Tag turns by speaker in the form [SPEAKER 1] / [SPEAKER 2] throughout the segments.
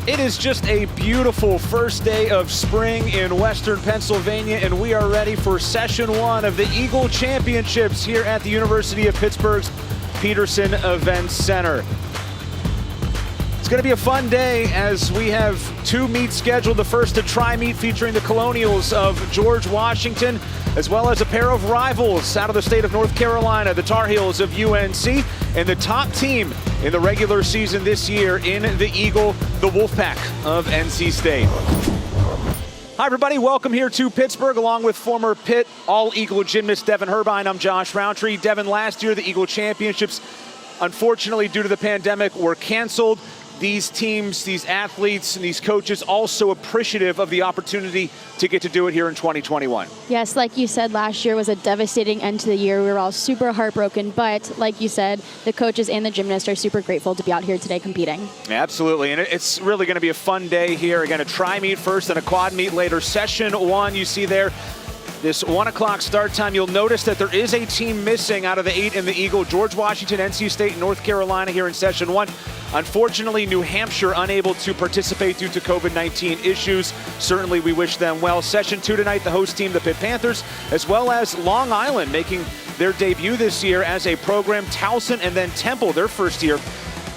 [SPEAKER 1] It is just a beautiful first day of spring in Western Pennsylvania, and we are ready for session one of the EAGL Championships here at the University of Pittsburgh's Peterson Events Center. It's going to be a fun day as we have two meets scheduled. The first, a tri-meet featuring the Colonials of George Washington, as well as a pair of rivals out of the state of North Carolina, the Tar Heels of UNC, and the top team in the regular season this year in the EAGL, the Wolfpack of NC State. Hi everybody, welcome here to Pittsburgh along with former Pitt All-EAGL gymnast Devin Herbine. I'm Josh Roundtree. Devin, last year the EAGL Championships, unfortunately due to the pandemic, were canceled. These teams, these athletes, and these coaches also appreciative of the opportunity to get to do it here in 2021.
[SPEAKER 2] Yes, like you said, last year was a devastating end to the year. We were all super heartbroken, but like you said, the coaches and the gymnasts are super grateful to be out here today competing.
[SPEAKER 1] Absolutely, and it's really going to be a fun day here. Again, a tri-meet first and a quad meet later. Session one, you see there, this 1 o'clock start time. You'll notice that there is a team missing out of the 8 in the EAGL. George Washington, NC State, and North Carolina here in session one. Unfortunately, New Hampshire unable to participate due to COVID-19 issues. Certainly, we wish them well. Session two tonight, the host team, the Pitt Panthers, as well as Long Island making their debut this year as a program. Towson and then Temple, their first year,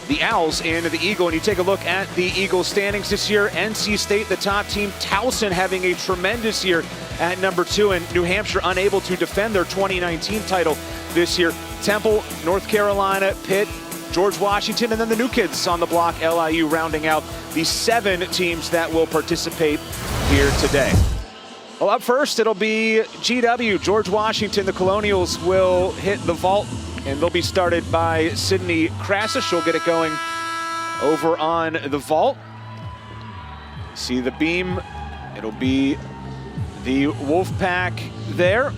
[SPEAKER 1] the Owls in the EAGL. And you take a look at the EAGL standings this year. NC State, the top team. Towson having a tremendous year at number 2, and New Hampshire unable to defend their 2019 title this year. Temple, North Carolina, Pitt, George Washington, and then the new kids on the block, LIU, rounding out the 7 teams that will participate here today. Well, up first, it'll be GW, George Washington. The Colonials will hit the vault, and they'll be started by Sydney Krasa. She'll get it going over on the vault. See the beam. It'll be the Wolfpack there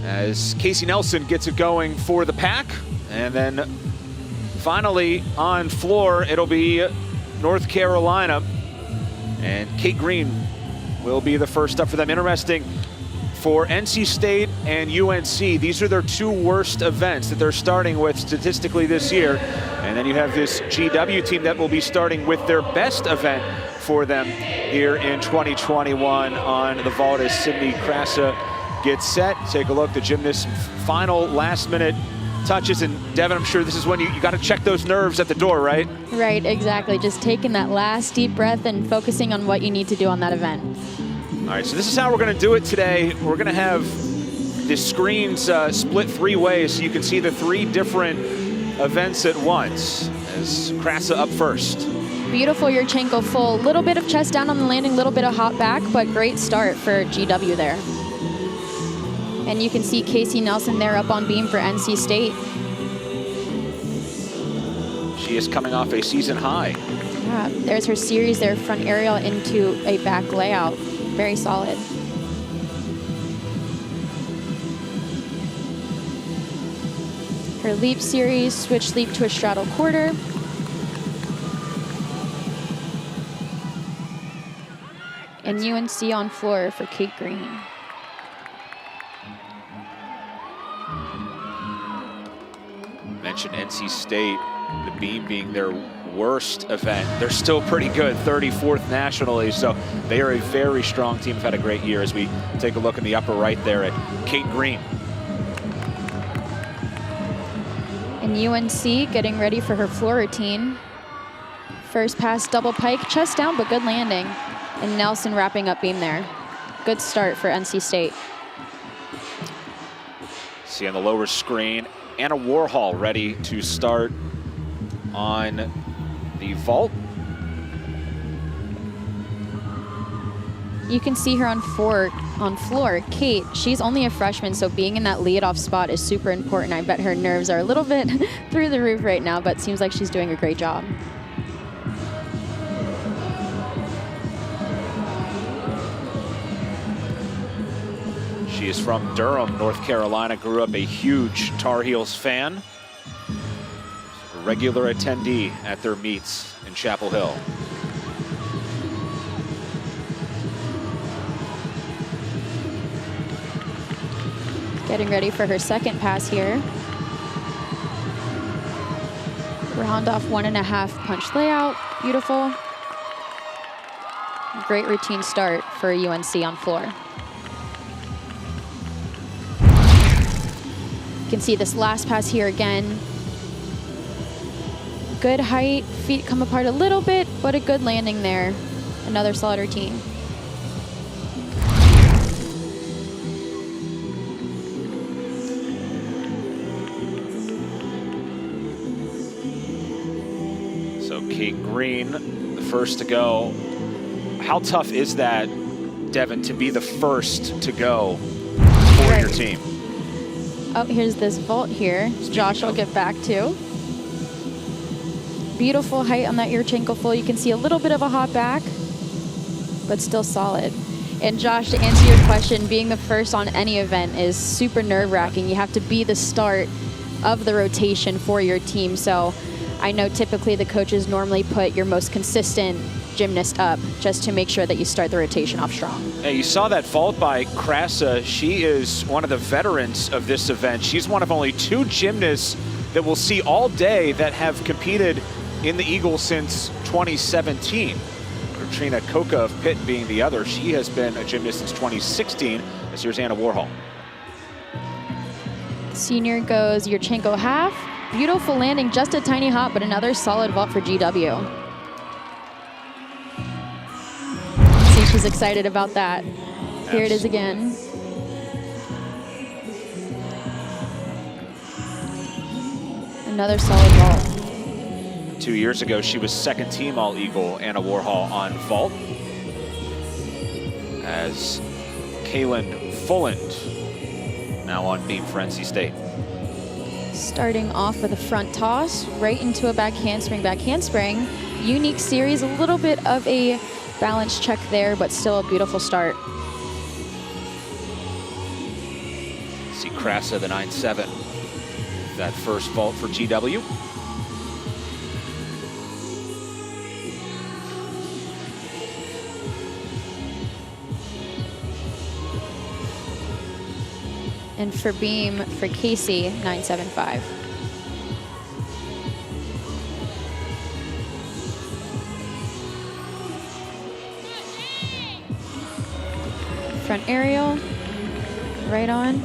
[SPEAKER 1] as Casey Nelson gets it going for the pack. And then finally on floor, it'll be North Carolina. And Kate Green will be the first up for them. Interesting for NC State and UNC, these are their 2 worst events that they're starting with statistically this year. And then you have this GW team that will be starting with their best event for them here in 2021 on the vault as Sydney Krasa gets set. Take a look, the gymnast's final last-minute touches. And Devin, I'm sure this is when you got to check those nerves at the door, right?
[SPEAKER 2] Right, exactly. Just taking that last deep breath and focusing on what you need to do on that event.
[SPEAKER 1] All right, so this is how we're going to do it today. We're going to have the screens split 3 ways so you can see the 3 different events at once as Krasa up first.
[SPEAKER 2] Beautiful Yurchenko full. Little bit of chest down on the landing, little bit of hop back, but great start for GW there. And you can see Casey Nelson there up on beam for NC State.
[SPEAKER 1] She is coming off a season high.
[SPEAKER 2] Yeah, there's her series there, front aerial into a back layout. Very solid. Her leap series, switch leap to a straddle quarter. And UNC on floor for Kate Green.
[SPEAKER 1] Mentioned NC State, the beam being their worst event. They're still pretty good, 34th nationally, so they are a very strong team. Have had a great year as we take a look in the upper right there at Kate Green.
[SPEAKER 2] And UNC getting ready for her floor routine. First pass, double pike, chest down, but good landing. And Nelson wrapping up beam there. Good start for NC State.
[SPEAKER 1] See on the lower screen, Anna Warhol ready to start on the vault.
[SPEAKER 2] You can see her on floor. Kate, she's only a freshman, so being in that lead-off spot is super important. I bet her nerves are a little bit through the roof right now, but seems like she's doing a great job.
[SPEAKER 1] She is from Durham, North Carolina, grew up a huge Tar Heels fan. A regular attendee at their meets in Chapel Hill.
[SPEAKER 2] Getting ready for her second pass here. Round off 1.5 punch layout, beautiful. Great routine start for UNC on floor. You can see this last pass here again. Good height, feet come apart a little bit, but a good landing there. Another solid routine.
[SPEAKER 1] So Kate Green, the first to go. How tough is that, Devin, to be the first to go for your team?
[SPEAKER 2] Oh, here's this vault here. Josh will get back to. Beautiful height on that Yurchenko full. You can see a little bit of a hop back, but still solid. And Josh, to answer your question, being the first on any event is super nerve-wracking. You have to be the start of the rotation for your team. So I know typically the coaches normally put your most consistent gymnast up just to make sure that you start the rotation off strong.
[SPEAKER 1] Hey, you saw that vault by Krasa. She is one of the veterans of this event. She's one of only 2 gymnasts that we'll see all day that have competed in the Eagle since 2017. Katrina Koka of Pitt being the other. She has been a gymnast since 2016. As here's Anna Warhol.
[SPEAKER 2] Senior goes Yurchenko half. Beautiful landing, just a tiny hop, but another solid vault for GW. See, she's excited about that. Here it is again. Another solid vault.
[SPEAKER 1] 2 years ago, she was second team All-Eagle, Anna Warhol, on vault. As Kaylin Fulland now on beam for NC State.
[SPEAKER 2] Starting off with a front toss, right into a back handspring. Unique series, a little bit of a balance check there, but still a beautiful start.
[SPEAKER 1] See Krasa, the 9-7. That first vault for GW.
[SPEAKER 2] And for beam, for Casey, 975. Front aerial, right on.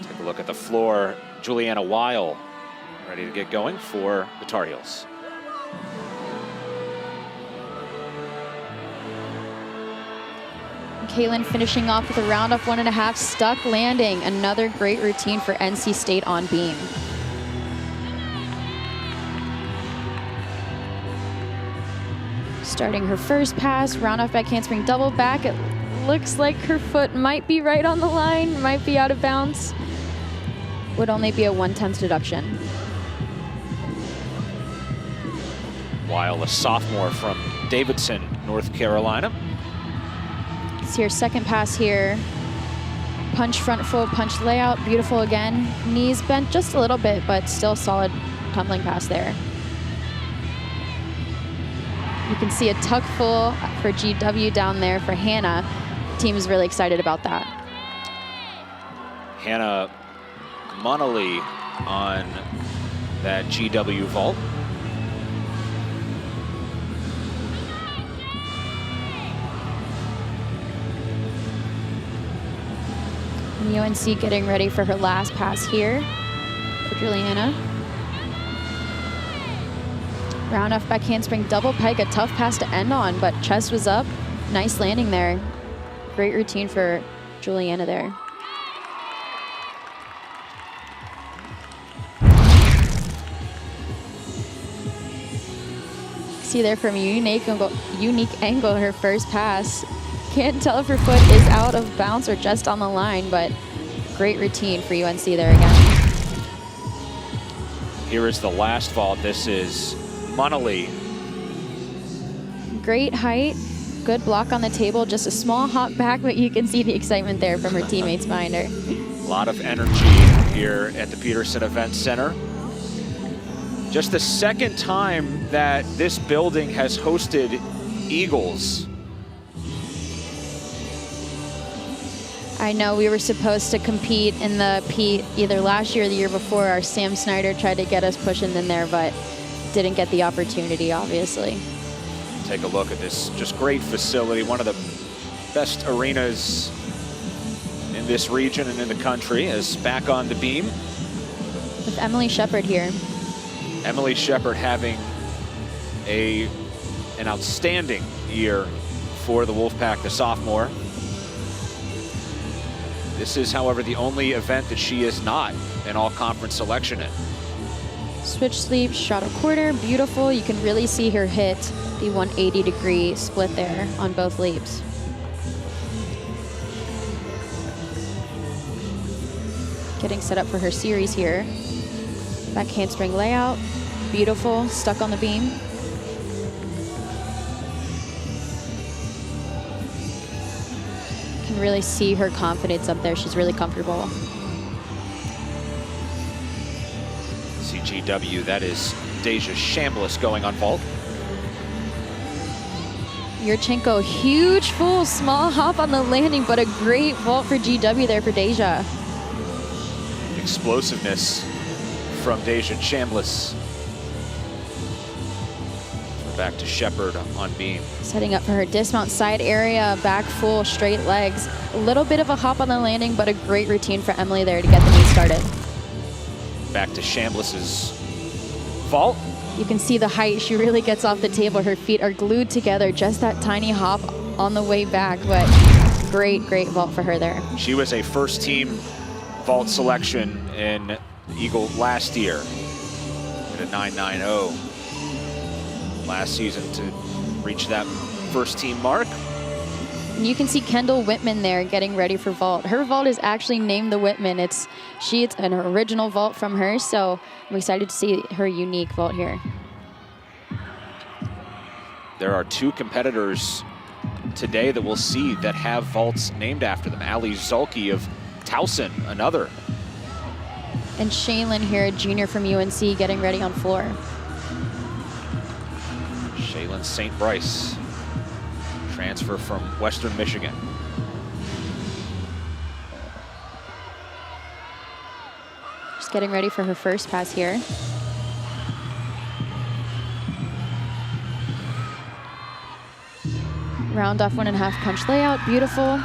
[SPEAKER 1] Take a look at the floor. Juliana Weil ready to get going for the Tar Heels.
[SPEAKER 2] Kaylin finishing off with a round off 1.5, stuck landing. Another great routine for NC State on beam. Starting her first pass, round off back handspring double back. It looks like her foot might be right on the line, might be out of bounds. Would only be a 1/10 deduction.
[SPEAKER 1] Weil, a sophomore from Davidson, North Carolina.
[SPEAKER 2] See her second pass here. Punch front full, punch layout, beautiful again. Knees bent just a little bit, but still solid tumbling pass there. You can see a tuck full for GW down there for Hannah. The team is really excited about that.
[SPEAKER 1] Hannah Munnelly on that GW vault.
[SPEAKER 2] And UNC getting ready for her last pass here for Juliana. Round off back handspring double pike, a tough pass to end on, but chest was up. Nice landing there. Great routine for Juliana there. See there from a unique angle, her first pass. Can't tell if her foot is out of bounds or just on the line, but great routine for UNC there again.
[SPEAKER 1] Here is the last vault. This is Munnelly.
[SPEAKER 2] Great height, good block on the table, just a small hop back, but you can see the excitement there from her teammates behind her.
[SPEAKER 1] A lot of energy here at the Peterson Event Center. Just the second time that this building has hosted Eagles.
[SPEAKER 2] I know we were supposed to compete in the Pete either last year or the year before. Our Sam Snyder tried to get us pushing in there, but didn't get the opportunity, obviously.
[SPEAKER 1] Take a look at this just great facility, one of the best arenas in this region and in the country, is back on the beam.
[SPEAKER 2] With Emily Shepard here.
[SPEAKER 1] Emily Shepard having an outstanding year for the Wolfpack, the sophomore. This is, however, the only event that she is not an all-conference selection in.
[SPEAKER 2] Switch sleep, straddle quarter, beautiful. You can really see her hit the 180-degree split there on both leaps. Getting set up for her series here. Back handspring layout, beautiful, stuck on the beam. Can really see her confidence up there. She's really comfortable.
[SPEAKER 1] CGW, that is Deja Chambliss going on vault.
[SPEAKER 2] Yurchenko, huge full small hop on the landing, but a great vault for GW there for Deja.
[SPEAKER 1] Explosiveness from Deja Chambliss. Back to Shepard on beam.
[SPEAKER 2] Setting up for her dismount side area, back full, straight legs. A little bit of a hop on the landing, but a great routine for Emily there to get the meet started.
[SPEAKER 1] Back to Chambliss's vault.
[SPEAKER 2] You can see the height. She really gets off the table. Her feet are glued together. Just that tiny hop on the way back, but great vault for her there.
[SPEAKER 1] She was a first team vault selection in Eagle last year at a 990 last season to reach that first team mark.
[SPEAKER 2] And you can see Kendall Whitman there getting ready for vault. Her vault is actually named the Whitman. It's an original vault from her, so I'm excited to see her unique vault here.
[SPEAKER 1] There are two competitors today that we'll see that have vaults named after them. Ali Zulke of Towson, another.
[SPEAKER 2] And Shaylin here, a junior from UNC, getting ready on floor.
[SPEAKER 1] Shaylin St. Bryce, transfer from Western Michigan.
[SPEAKER 2] Just getting ready for her first pass here. Round off 1.5 punch layout, beautiful.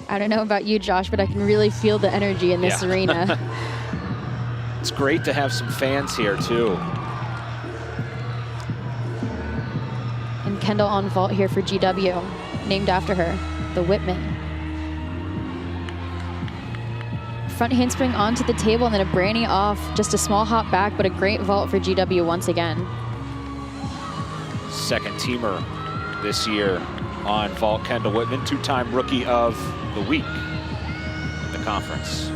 [SPEAKER 2] I don't know about you, Josh, but I can really feel the energy in this arena.
[SPEAKER 1] It's great to have some fans here, too.
[SPEAKER 2] And Kendall on vault here for GW, named after her, the Whitman. Front handspring onto the table and then a branny off. Just a small hop back, but a great vault for GW once again.
[SPEAKER 1] Second teamer this year on vault, Kendall Whitman, two-time rookie of the week in the conference.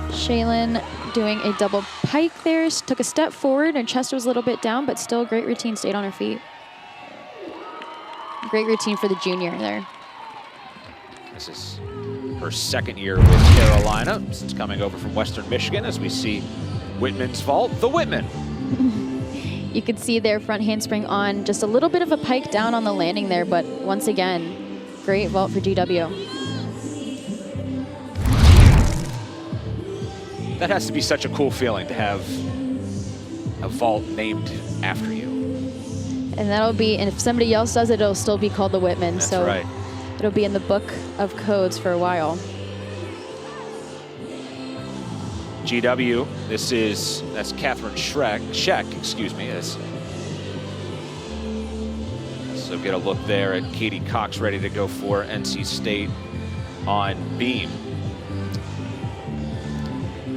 [SPEAKER 2] Shaylin doing a double pike there. She took a step forward, her chest was a little bit down, but still a great routine, stayed on her feet. Great routine for the junior there.
[SPEAKER 1] This is her second year with Carolina since coming over from Western Michigan, as we see Whitman's vault, the Whitman.
[SPEAKER 2] You could see their front handspring on, just a little bit of a pike down on the landing there, but once again, great vault for GW.
[SPEAKER 1] That has to be such a cool feeling to have a vault named after you.
[SPEAKER 2] And that'll be, and if somebody else does it, it'll still be called the Whitman.
[SPEAKER 1] That's
[SPEAKER 2] so
[SPEAKER 1] right.
[SPEAKER 2] It'll be in the book of codes for a while.
[SPEAKER 1] GW, that's Catherine Scheck, excuse me. So get a look there at Katie Cox, ready to go for NC State on beam.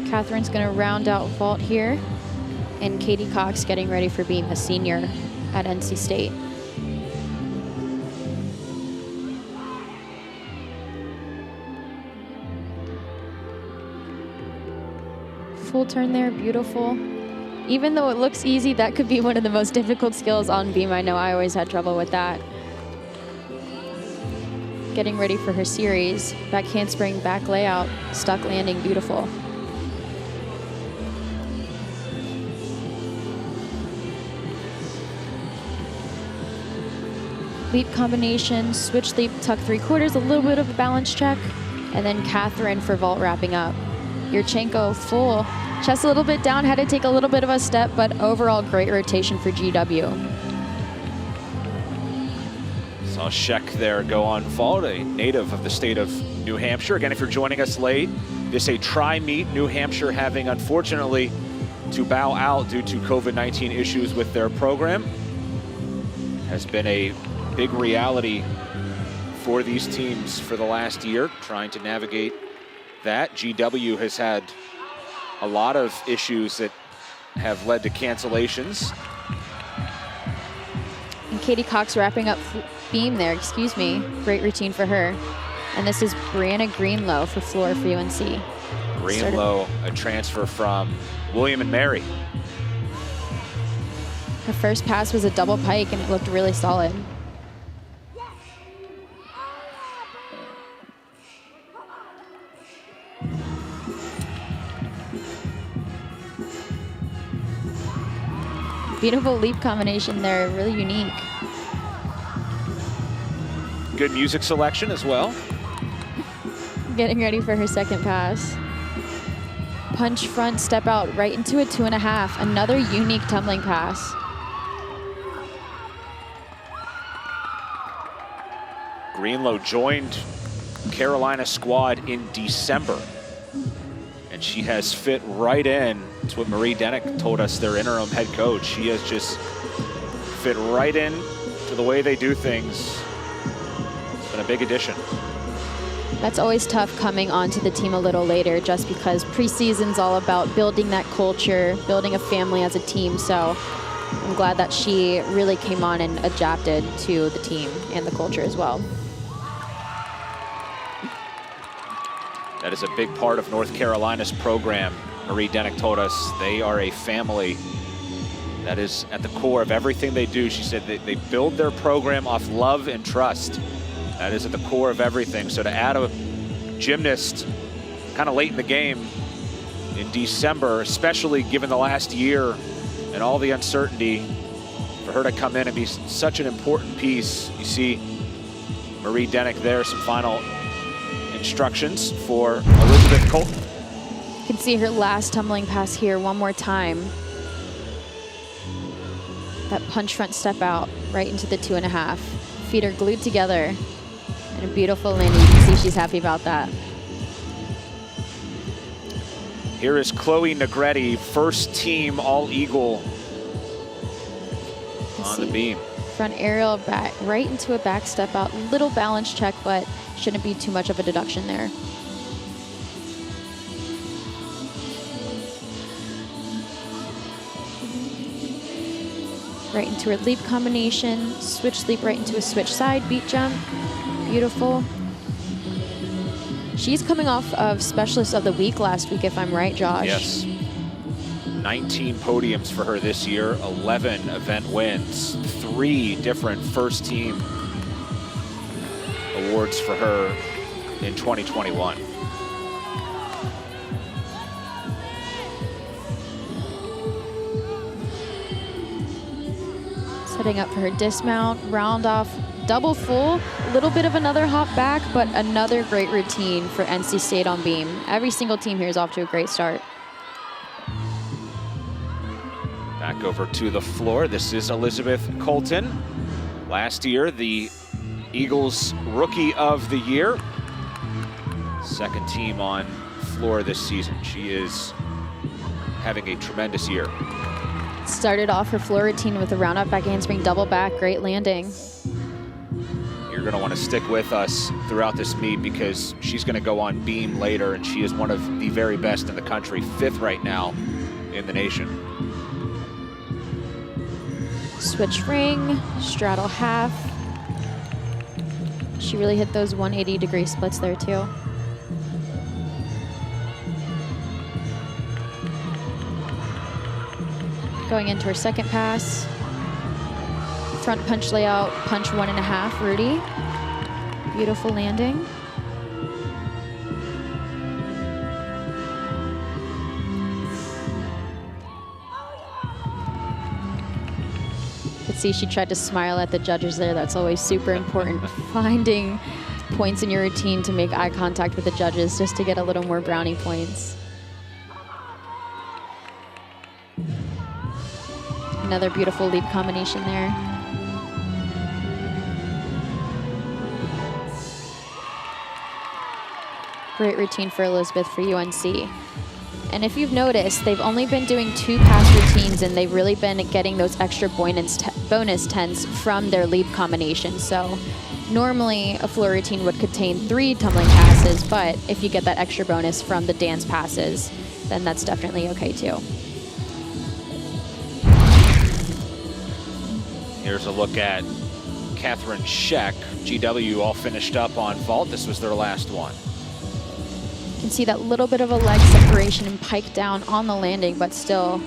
[SPEAKER 2] Catherine's gonna round out vault here, and Katie Cox getting ready for being a senior at NC State. Full turn there, beautiful. Even though it looks easy, that could be one of the most difficult skills on beam. I know I always had trouble with that. Getting ready for her series. Back handspring, back layout, stuck landing, beautiful. Leap combination, switch leap, tuck 3/4, a little bit of a balance check. And then Catherine for vault wrapping up. Yurchenko full. Chest a little bit down, had to take a little bit of a step, but overall great rotation for GW.
[SPEAKER 1] Saw Sheck there go on vault, a native of the state of New Hampshire. Again, if you're joining us late, this is a tri-meet. New Hampshire having, unfortunately, to bow out due to COVID-19 issues with their program. Has been a big reality for these teams for the last year, trying to navigate that. GW has had a lot of issues that have led to cancellations.
[SPEAKER 2] And Katie Cox wrapping up beam there, excuse me. Great routine for her. And this is Brianna Greenlow for floor for UNC.
[SPEAKER 1] Greenlow, a transfer from William and Mary.
[SPEAKER 2] Her first pass was a double pike and it looked really solid. Beautiful leap combination there, really unique.
[SPEAKER 1] Good music selection as well.
[SPEAKER 2] Getting ready for her second pass. Punch front, step out, right into a 2.5. Another unique tumbling pass.
[SPEAKER 1] Greenlow joined Carolina squad in December, and she has fit right in. That's what Marie Denick told us, their interim head coach. She has just fit right in to the way they do things. It's been a big addition.
[SPEAKER 2] That's always tough coming onto the team a little later, just because preseason's all about building that culture, building a family as a team. So I'm glad that she really came on and adapted to the team and the culture as well.
[SPEAKER 1] That is a big part of North Carolina's program. Marie Denick told us they are a family that is at the core of everything they do. She said they build their program off love and trust. That is at the core of everything. So to add a gymnast kind of late in the game in December, especially given the last year and all the uncertainty, for her to come in and be such an important piece. You see Marie Denick there, some final instructions for Elizabeth Colton.
[SPEAKER 2] You can see her last tumbling pass here one more time. That punch front step out right into the 2.5. Feet are glued together. And a beautiful landing. You can see she's happy about that.
[SPEAKER 1] Here is Chloe Negretti, first team All-Eagle on the beam.
[SPEAKER 2] Front aerial back, right into a back step out. Little balance check, but shouldn't be too much of a deduction there. Right into her leap combination, switch leap right into a switch side, beat jump. Beautiful. She's coming off of Specialist of the Week last week, if I'm right, Josh.
[SPEAKER 1] Yes. 19 podiums for her this year, 11 event wins, 3 different first team awards for her in 2021.
[SPEAKER 2] Setting up for her dismount, round off, double full, a little bit of another hop back, but another great routine for NC State on beam. Every single team here is off to a great start.
[SPEAKER 1] Back over to the floor. This is Elizabeth Colton. Last year, the Eagles Rookie of the Year. Second team on floor this season. She is having a tremendous year.
[SPEAKER 2] Started off her floor routine with a round up back handspring double back, great landing.
[SPEAKER 1] You're going to want to stick with us throughout this meet because she's going to go on beam later, and she is one of the very best in the country, 5th right now in the nation.
[SPEAKER 2] Switch ring, straddle half. She really hit those 180-degree splits there too. Going into her second pass. Front punch layout, punch 1.5, Rudy. Beautiful landing. You could see she tried to smile at the judges there. That's always super important. Finding points in your routine to make eye contact with the judges just to get a little more brownie points. Another beautiful leap combination there. Great routine for Elizabeth for UNC. And if you've noticed, they've only been doing 2 pass routines, and they've really been getting those extra bonus tens from their leap combination. So normally a floor routine would contain 3 tumbling passes, but if you get that extra bonus from the dance passes, then that's definitely okay too.
[SPEAKER 1] Here's a look at Catherine Scheck. GW all finished up on vault. This was their last one.
[SPEAKER 2] You can see that little bit of a leg separation and pike down on the landing, but still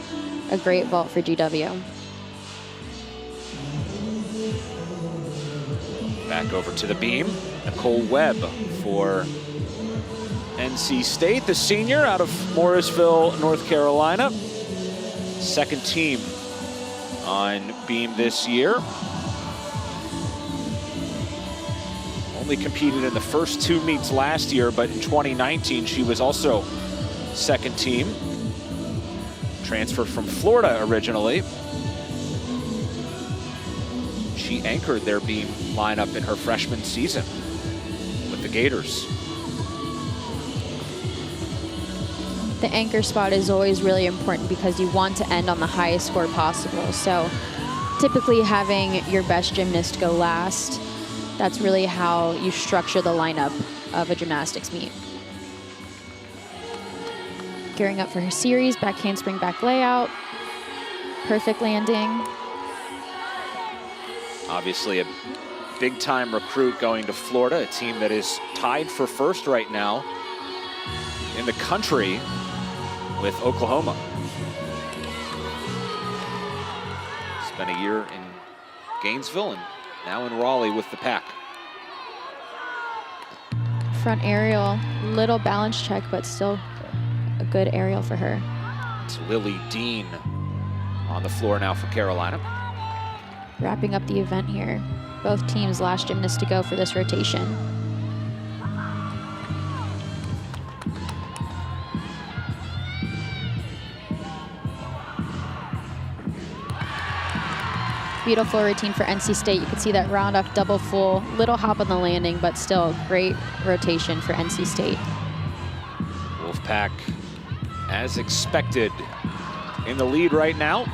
[SPEAKER 2] a great vault for GW.
[SPEAKER 1] Back over to the beam. Nicole Webb for NC State, the senior out of Morrisville, North Carolina. Second team on beam this year. Only competed in the first 2 meets last year, but in 2019 she was also second team. Transferred from Florida originally. She anchored their beam lineup in her freshman season with the Gators.
[SPEAKER 2] The anchor spot is always really important because you want to end on the highest score possible. So typically having your best gymnast go last, that's really how you structure the lineup of a gymnastics meet. Gearing up for her series, back handspring, back layout. Perfect landing.
[SPEAKER 1] Obviously a big time recruit going to Florida, a team that is tied for first right now in the country with Oklahoma. Spent a year in Gainesville and now in Raleigh with the pack.
[SPEAKER 2] Front aerial, little balance check, but still a good aerial for her.
[SPEAKER 1] It's Lily Dean on the floor now for Carolina.
[SPEAKER 2] Wrapping up the event here. Both teams last gymnast to go for this rotation. Beautiful routine for NC State. You can see that round off double full, little hop on the landing, but still great rotation for NC State.
[SPEAKER 1] Wolfpack, as expected, in the lead right now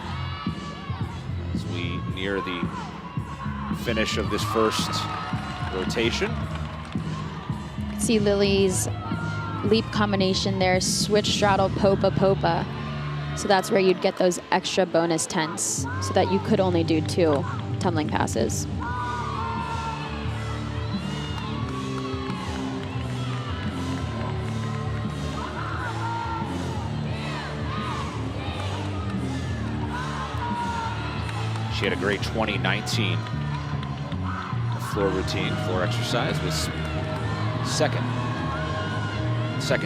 [SPEAKER 1] as we near the finish of this first rotation.
[SPEAKER 2] You can see Lily's leap combination there, switch straddle, popa, popa. So that's where you'd get those extra bonus tens, so that you could only do 2 tumbling passes.
[SPEAKER 1] She had a great 2019 floor routine, floor exercise, was second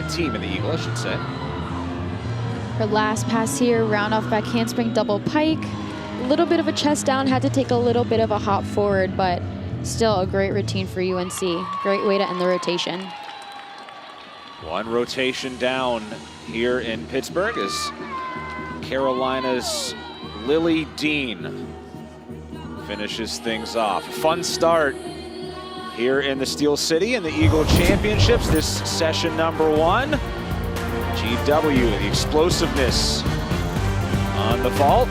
[SPEAKER 1] team in the Eagle, I should say.
[SPEAKER 2] Her last pass here, round off back handspring, double pike. A little bit of a chest down, had to take a little bit of a hop forward, but still a great routine for UNC. Great way to end the rotation.
[SPEAKER 1] One rotation down here in Pittsburgh is Carolina's Lily Dean finishes things off. Fun start here in the Steel City in the Eagle Championships. This session number 1. GW, the explosiveness on the vault.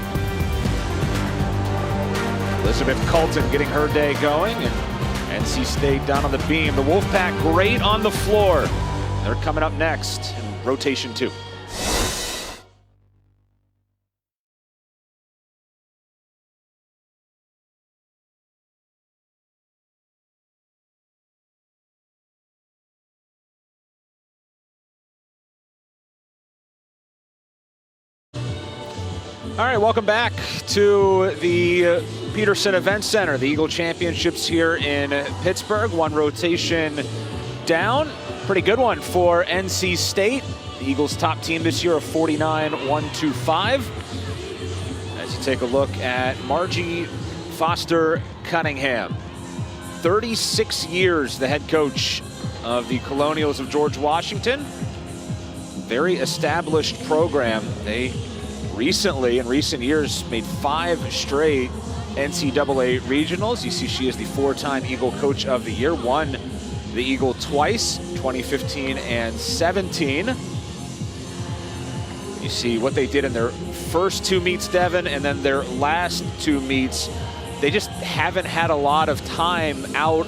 [SPEAKER 1] Elizabeth Colton getting her day going, and NC State down on the beam. The Wolfpack great on the floor. They're coming up next in rotation 2. All right, welcome back to the Peterson Event Center, the Eagle Championships here in Pittsburgh. One rotation down, pretty good one for NC State. The Eagles' top team this year of 49-125. As you take a look at Margie Foster Cunningham. 36 years the head coach of the Colonials of George Washington. Very established program. They recently, in recent years, made 5 straight NCAA regionals. You see she is the 4-time Eagle Coach of the Year, won the Eagle twice, 2015 and 17. You see what they did in their first 2 meets, Devin, and then their last 2 meets. They just haven't had a lot of time out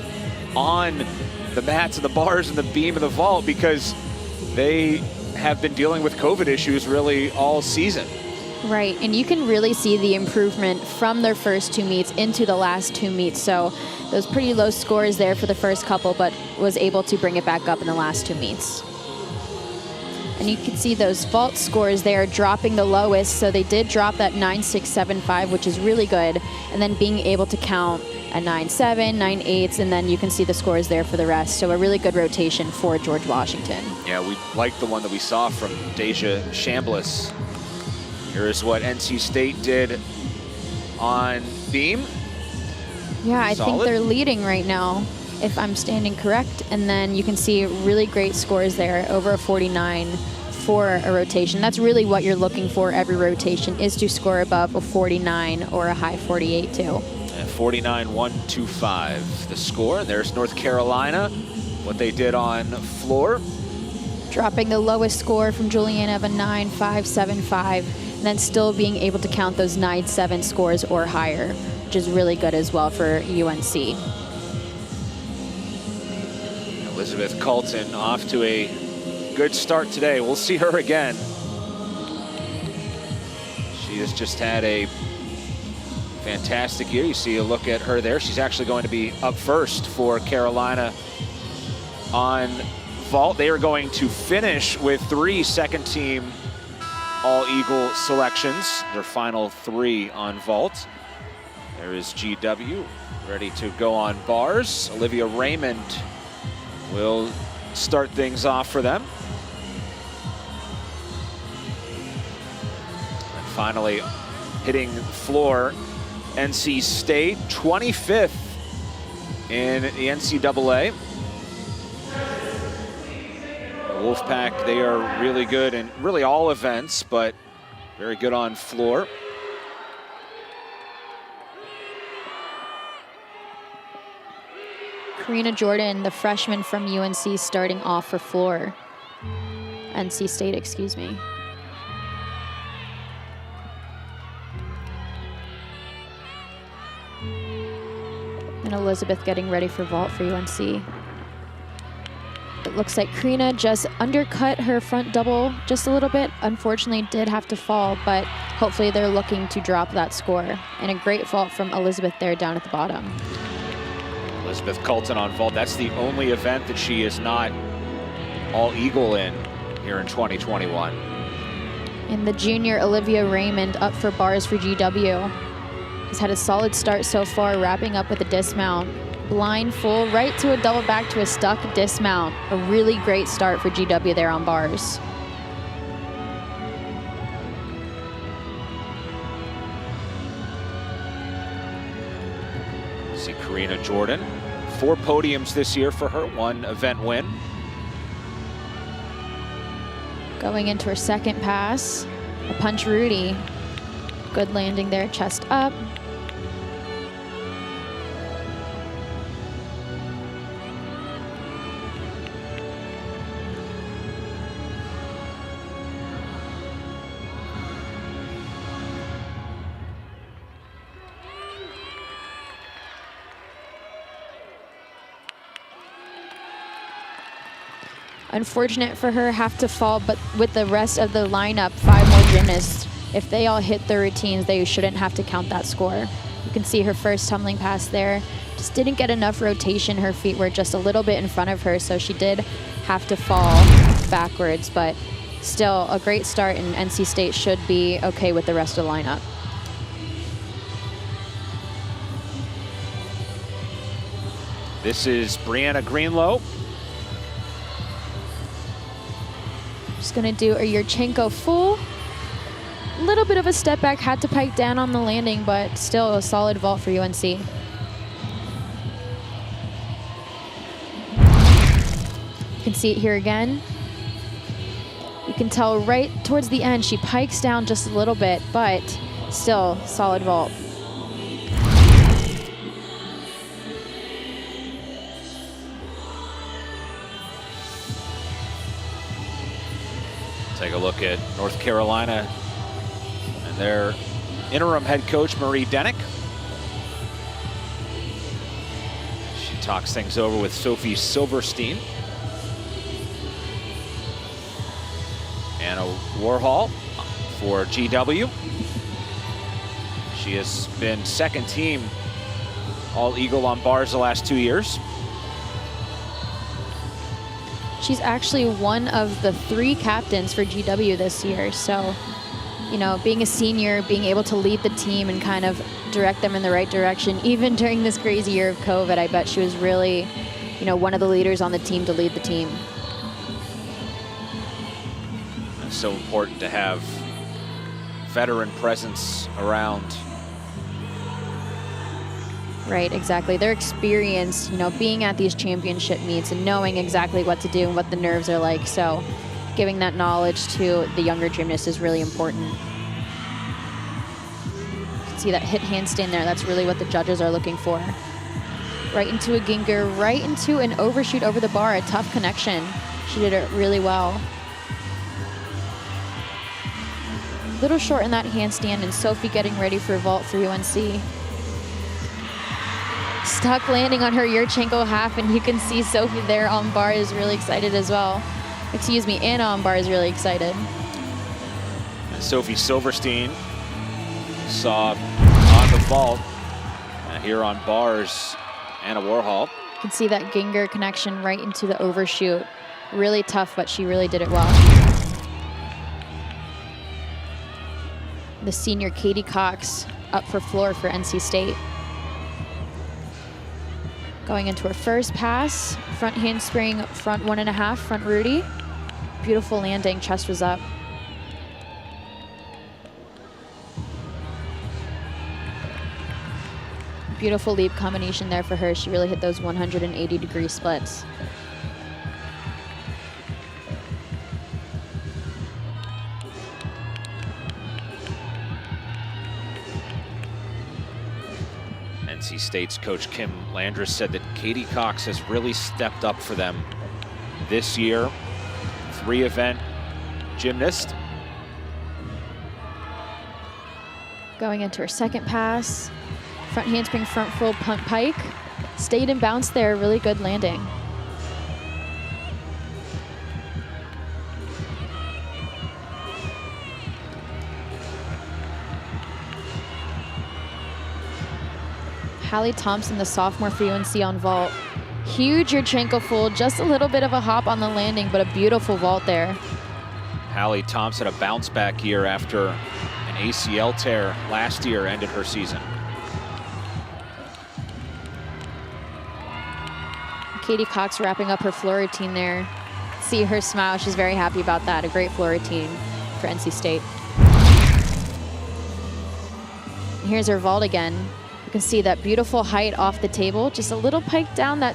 [SPEAKER 1] on the mats and the bars and the beam and the vault because they have been dealing with COVID issues really all season.
[SPEAKER 2] Right, and you can really see the improvement from their first 2 meets into the last 2 meets. So those pretty low scores there for the first couple, but was able to bring it back up in the last 2 meets. And you can see those vault scores there dropping the lowest. So they did drop that 9.675, which is really good. And then being able to count a 9.7, 9.8, and then you can see the scores there for the rest. So a really good rotation for George Washington.
[SPEAKER 1] Yeah, we like the one that we saw from Deja Chambliss. Here is what NC State did on beam.
[SPEAKER 2] Yeah, I
[SPEAKER 1] Solid.
[SPEAKER 2] think they're leading right now, if I'm standing correct. And then you can see really great scores there, over a 49 for a rotation. That's really what you're looking for every rotation, is to score above a 49 or a high 48 too.
[SPEAKER 1] 49-125 the score. There's North Carolina, what they did on floor.
[SPEAKER 2] Dropping the lowest score from Juliana of a 9.575, and then still being able to count those 9.7 scores or higher, which is really good as well for UNC.
[SPEAKER 1] Elizabeth Colton off to a good start today. We'll see her again. She has just had a fantastic year. You see a look at her there. She's actually going to be up first for Carolina on vault. They are going to finish with 3 second-team All-Eagle selections, their final 3 on vault. There is GW ready to go on bars. Olivia Raymond will start things off for them. And finally, hitting floor, NC State, 25th in the NCAA. The Wolfpack, they are really good in really all events, but very good on floor.
[SPEAKER 2] Karina Jordan, the freshman from UNC, starting off for floor. NC State, excuse me. And Elizabeth getting ready for vault for UNC. It looks like Karina just undercut her front double just a little bit. Unfortunately, did have to fall, but hopefully they're looking to drop that score. And a great vault from Elizabeth there down at the bottom.
[SPEAKER 1] Elizabeth Colton on vault. That's the only event that she is not all-eagle in here in 2021.
[SPEAKER 2] And the junior Olivia Raymond up for bars for GW. Has had a solid start so far, wrapping up with a dismount. Blind full, right to a double back to a stuck dismount. A really great start for GW there on bars.
[SPEAKER 1] See Karina Jordan, 4 podiums this year for her, 1 event win.
[SPEAKER 2] Going into her second pass, a punch Rudy. Good landing there, chest up. Unfortunate for her, have to fall, but with the rest of the lineup, 5 more gymnasts. If they all hit their routines, they shouldn't have to count that score. You can see her first tumbling pass there. Just didn't get enough rotation. Her feet were just a little bit in front of her, so she did have to fall backwards, but still a great start, and NC State should be okay with the rest of the lineup.
[SPEAKER 1] This is Brianna Greenlow.
[SPEAKER 2] Just gonna do a Yurchenko full. Little bit of a step back, had to pike down on the landing, but still a solid vault for UNC. You can see it here again. You can tell right towards the end, she pikes down just a little bit, but still solid vault.
[SPEAKER 1] Take a look at North Carolina and their interim head coach, Marie Denick. She talks things over with Sophie Silverstein. Anna Warhol for GW. She has been second team All-Eagle on bars the last 2 years.
[SPEAKER 2] She's actually one of the 3 captains for GW this year. So, you know, being a senior, being able to lead the team and kind of direct them in the right direction, even during this crazy year of COVID, I bet she was really, you know, one of the leaders on the team to lead the team.
[SPEAKER 1] It's so important to have veteran presence around.
[SPEAKER 2] Right, exactly. They're experienced, you know, being at these championship meets and knowing exactly what to do and what the nerves are like. So giving that knowledge to the younger gymnasts is really important. You can see that hit handstand there. That's really what the judges are looking for. Right into a ginger, right into an overshoot over the bar, a tough connection. She did it really well. A little short in that handstand, and Sophie getting ready for vault for UNC. Stuck landing on her Yurchenko half, and you can see Sophie there on bar is really excited as well. Excuse me, Anna on bar is really excited.
[SPEAKER 1] And Sophie Silverstein saw on the vault, here on bars, Anna Warhol.
[SPEAKER 2] You can see that Ginger connection right into the overshoot. Really tough, but she really did it well. The senior Katie Cox up for floor for NC State. Going into her first pass, front handspring, front 1.5, front Rudy. Beautiful landing, chest was up. Beautiful leap combination there for her. She really hit those 180-degree splits.
[SPEAKER 1] NC State's coach Kim Landris said that Katie Cox has really stepped up for them this year. 3-event gymnast.
[SPEAKER 2] Going into her second pass, front handspring, front full punt pike. Stayed in bounce there, really good landing. Hallie Thompson, the sophomore for UNC on vault. Huge Yurchenko full, just a little bit of a hop on the landing, but a beautiful vault there.
[SPEAKER 1] Hallie Thompson, a bounce back year after an ACL tear last year ended her season.
[SPEAKER 2] Katie Cox wrapping up her floor routine there. See her smile, she's very happy about that. A great floor routine for NC State. And here's her vault again. You can see that beautiful height off the table, just a little pike down, that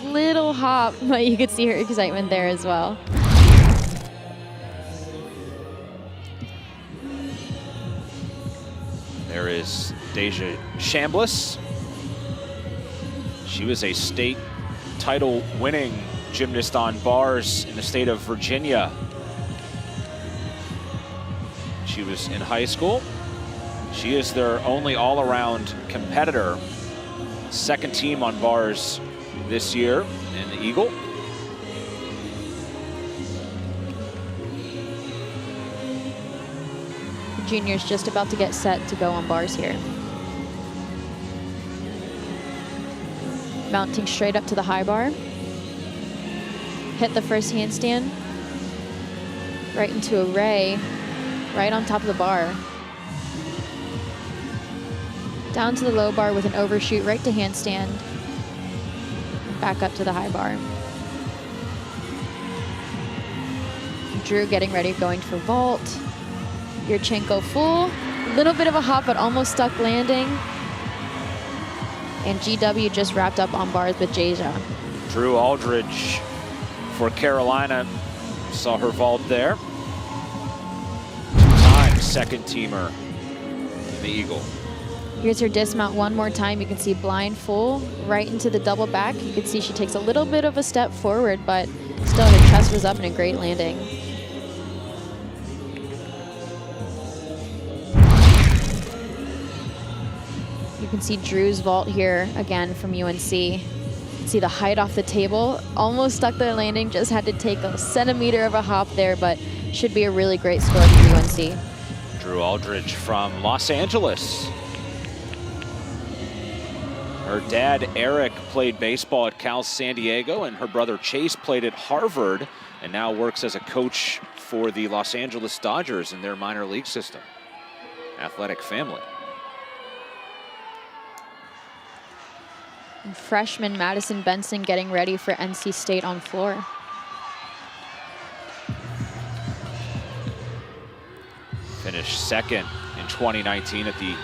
[SPEAKER 2] little hop, but you could see her excitement there as well.
[SPEAKER 1] There is Deja Chambliss. She was a state title winning gymnast on bars in the state of Virginia. She was in high school. She is their only all-around competitor. Second team on bars this year in the Eagle.
[SPEAKER 2] The junior's just about to get set to go on bars here. Mounting straight up to the high bar. Hit the first handstand. Right into a ray, right on top of the bar. Down to the low bar with an overshoot, right to handstand. Back up to the high bar. Drew getting ready, going for vault. Yurchenko full. Little bit of a hop, but almost stuck landing. And GW just wrapped up on bars with Jasia.
[SPEAKER 1] Drew Aldridge for Carolina. Saw her vault there. Two-time second teamer in the Eagle.
[SPEAKER 2] Here's her dismount one more time. You can see blind full right into the double back. You can see she takes a little bit of a step forward, but still her chest was up in a great landing. You can see Drew's vault here again from UNC. You can see the height off the table. Almost stuck the landing, just had to take a centimeter of a hop there, but should be a really great score for UNC.
[SPEAKER 1] Drew Aldridge from Los Angeles. Her dad, Eric, played baseball at Cal San Diego, and her brother Chase played at Harvard and now works as a coach for the Los Angeles Dodgers in their minor league system. Athletic family.
[SPEAKER 2] And freshman Madison Benson getting ready for NC State on floor.
[SPEAKER 1] Finished second in 2019 at the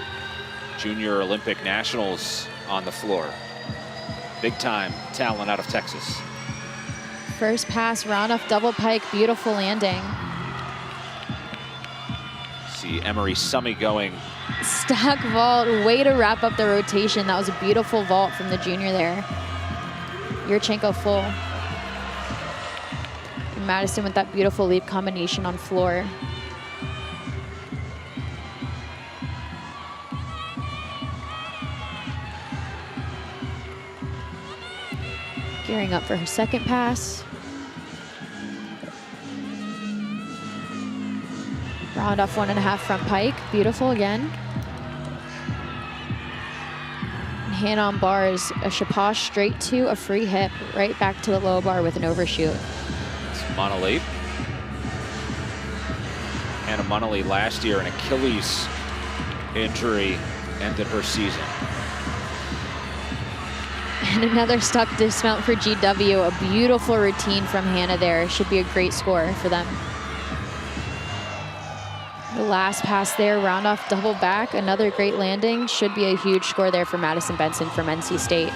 [SPEAKER 1] Junior Olympic Nationals on the floor. Big time talent out of Texas.
[SPEAKER 2] First pass, round off double pike, beautiful landing.
[SPEAKER 1] See Emery Summy going.
[SPEAKER 2] Stack vault, way to wrap up the rotation. That was a beautiful vault from the junior there. Yurchenko full. And Madison with that beautiful leap combination on floor. Gearing up for her second pass. Round off 1.5 front pike, beautiful again. And hand on bars, a chapeau straight to a free hip, right back to the low bar with an overshoot.
[SPEAKER 1] It's Monolith. Hannah Monolith last year, an Achilles injury ended her season.
[SPEAKER 2] And another stuck dismount for GW. A beautiful routine from Hannah there. Should be a great score for them. The last pass there, round off double back. Another great landing. Should be a huge score there for Madison Benson from NC State.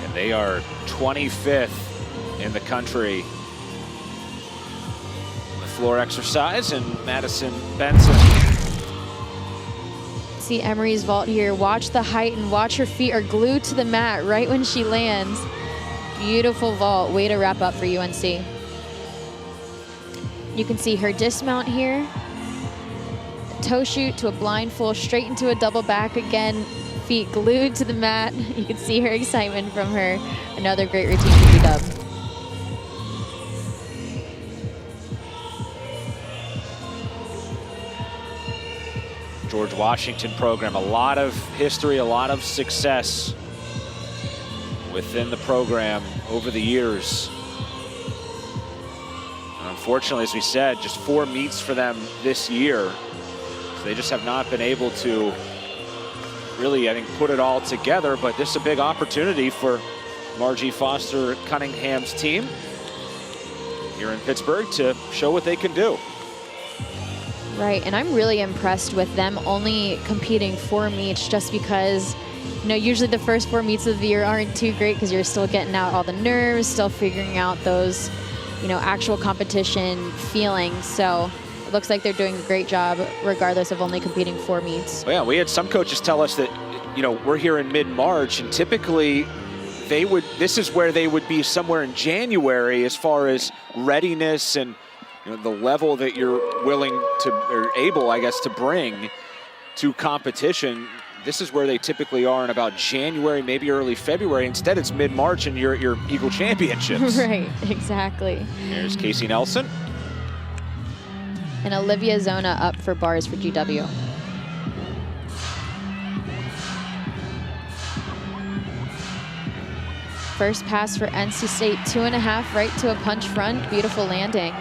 [SPEAKER 1] And they are 25th in the country in the floor exercise, and Madison Benson.
[SPEAKER 2] See Emery's vault here. Watch the height and watch her feet are glued to the mat right when she lands. Beautiful vault. Way to wrap up for UNC. You can see her dismount here. A toe shoot to a blind full, straight into a double back again. Feet glued to the mat. You can see her excitement from her. Another great routine for B-Dub.
[SPEAKER 1] George Washington program, a lot of history, a lot of success within the program over the years. And unfortunately, as we said, just 4 meets for them this year. So they just have not been able to really, I think, put it all together, but this is a big opportunity for Margie Foster Cunningham's team here in Pittsburgh to show what they can do.
[SPEAKER 2] Right, and I'm really impressed with them only competing 4 meets just because, you know, usually the first 4 meets of the year aren't too great because you're still getting out all the nerves, still figuring out those, you know, actual competition feelings. So it looks like they're doing a great job regardless of only competing 4 meets.
[SPEAKER 1] Well, yeah, we had some coaches tell us that, you know, we're here in mid-March and typically this is where they would be somewhere in January as far as readiness and, you know, the level that you're willing to, or able, I guess, to bring to competition. This is where they typically are in about January, maybe early February. Instead, it's mid-March and you're at your Eagle Championships.
[SPEAKER 2] Right, exactly.
[SPEAKER 1] Here's Casey Nelson.
[SPEAKER 2] And Olivia Zona up for bars for GW. First pass for NC State, 2.5 right to a punch front. Beautiful landing.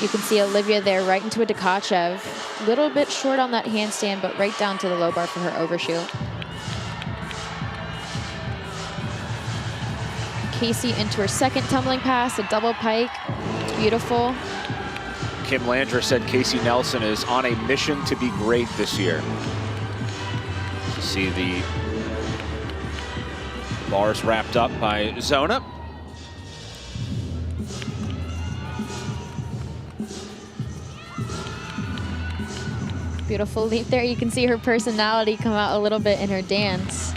[SPEAKER 2] You can see Olivia there right into a Tkachev. A little bit short on that handstand, but right down to the low bar for her overshoot. Casey into her second tumbling pass, a double pike. Beautiful.
[SPEAKER 1] Kim Landry said Casey Nelson is on a mission to be great this year. You see the Bars wrapped up by Zona.
[SPEAKER 2] Beautiful leap there. You can see her personality come out a little bit in her dance.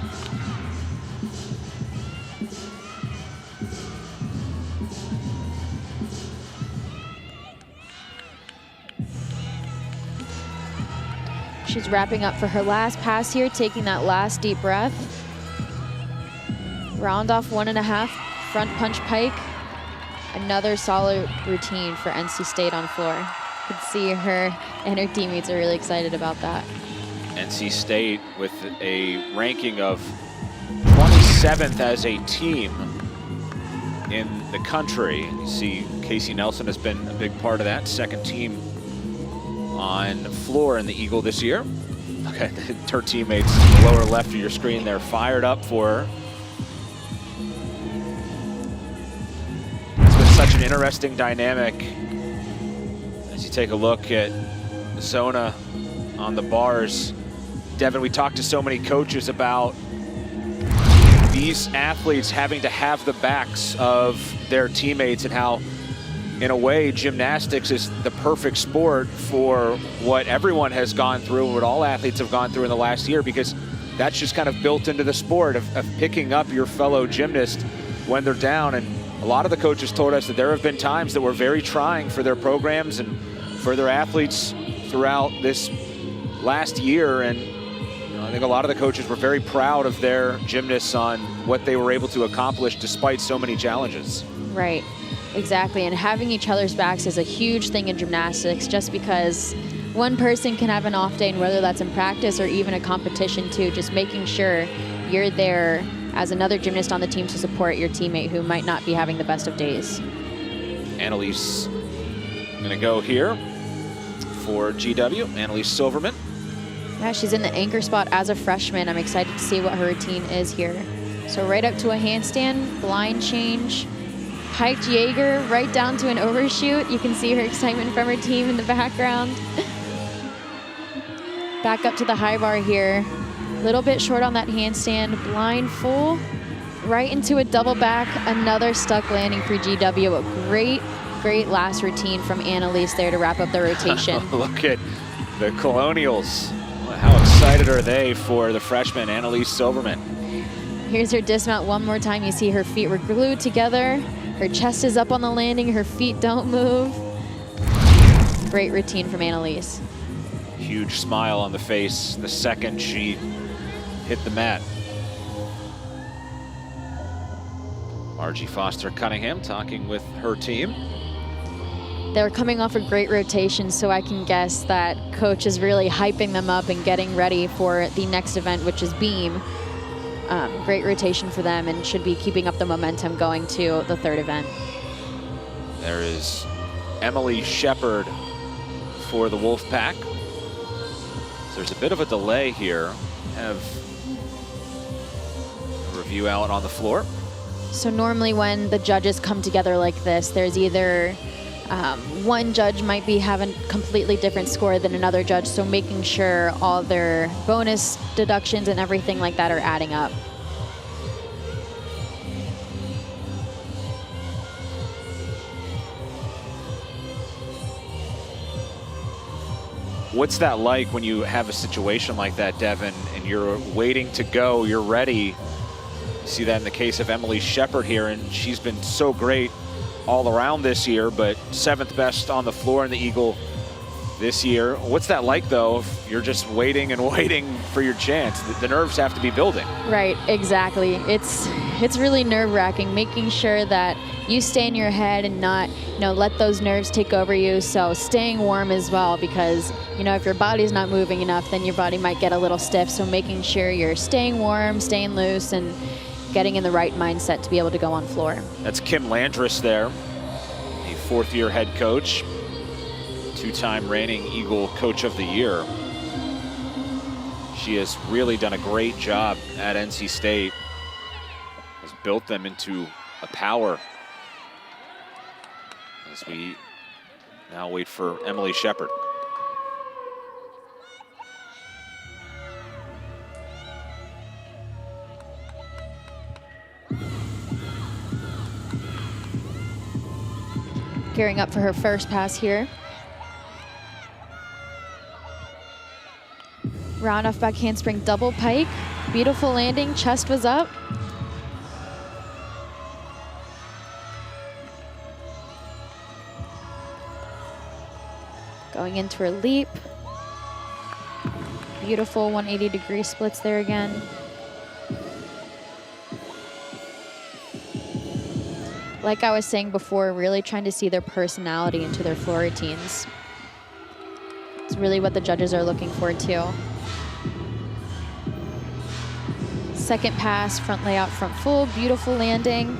[SPEAKER 2] She's wrapping up for her last pass here, taking that last deep breath. Round off 1.5, front punch pike. Another solid routine for NC State on floor. You can see her and her teammates are really excited about that.
[SPEAKER 1] NC State with a ranking of 27th as a team in the country. You see Casey Nelson has been a big part of that, second team on the floor in the Eagle this year. Okay, her teammates lower left of your screen, they're fired up for her. It's been such an interesting dynamic as you take a look at Zona on the bars. Devin, we talked to so many coaches about these athletes having to have the backs of their teammates and how, in a way, gymnastics is the perfect sport for what everyone has gone through, what all athletes have gone through in the last year, because that's just kind of built into the sport of picking up your fellow gymnast when they're down. And a lot of the coaches told us that there have been times that were very trying for their programs and for their athletes throughout this last year. And I think a lot of the coaches were very proud of their gymnasts on what they were able to accomplish despite so many challenges.
[SPEAKER 2] Right, exactly. And having each other's backs is a huge thing in gymnastics, just because one person can have an off day, and whether that's in practice or even a competition too, just making sure you're there as another gymnast on the team to support your teammate who might not be having the best of days.
[SPEAKER 1] Annalise gonna go here for GW, Annalise Silverman.
[SPEAKER 2] Yeah, she's in the anchor spot as a freshman. I'm excited to see what her routine is here. So right up to a handstand, blind change, piked Jaeger right down to an overshoot. You can see her excitement from her team in the background. Back up to the high bar here. A little bit short on that handstand, blind full, right into a double back, another stuck landing for GW. A great last routine from Annalise there to wrap up the rotation.
[SPEAKER 1] Look at the Colonials. How excited are they for the freshman, Annalise Silverman?
[SPEAKER 2] Here's her dismount one more time. You see her feet were glued together. Her chest is up on the landing. Her feet don't move. Great routine from Annalise.
[SPEAKER 1] Huge smile on the face the second she hit the mat. Margie Foster Cunningham talking with her team.
[SPEAKER 2] They're coming off a great rotation, so I can guess that coach is really hyping them up and getting ready for the next event, which is beam. Great rotation for them and should be keeping up the momentum going to the third event.
[SPEAKER 1] There is Emily Shepard for the Wolfpack. So there's a bit of a delay here. Have a review out on the floor.
[SPEAKER 2] So normally when the judges come together like this, there's either one judge might be having a completely different score than another judge, so making sure all their bonus deductions and everything like that are adding up.
[SPEAKER 1] What's that like when you have a situation like that, Devin, and you're waiting to go, you're ready? You see that in the case of Emily Shepard here, and she's been so great all around this year, but 7th best on the floor in the Eagle this year. What's that like, though, if you're just waiting and waiting for your chance? The nerves have to be building.
[SPEAKER 2] Right, exactly. It's really nerve-wracking, making sure that you stay in your head and not, let those nerves take over you. So staying warm as well, because, if your body's not moving enough, then your body might get a little stiff. So making sure you're staying warm, staying loose, and getting in the right mindset to be able to go on floor.
[SPEAKER 1] That's Kim Landris there, a 4th-year head coach, 2-time reigning Eagle Coach of the Year. She has really done a great job at NC State, has built them into a power. As we now wait for Emily Shepard.
[SPEAKER 2] Gearing up for her first pass here. Round off back handspring double pike. Beautiful landing, chest was up. Going into her leap. Beautiful 180-degree splits there again. Like I was saying before, really trying to see their personality into their floor routines. It's really what the judges are looking for too. Second pass, front layout, front full, beautiful landing.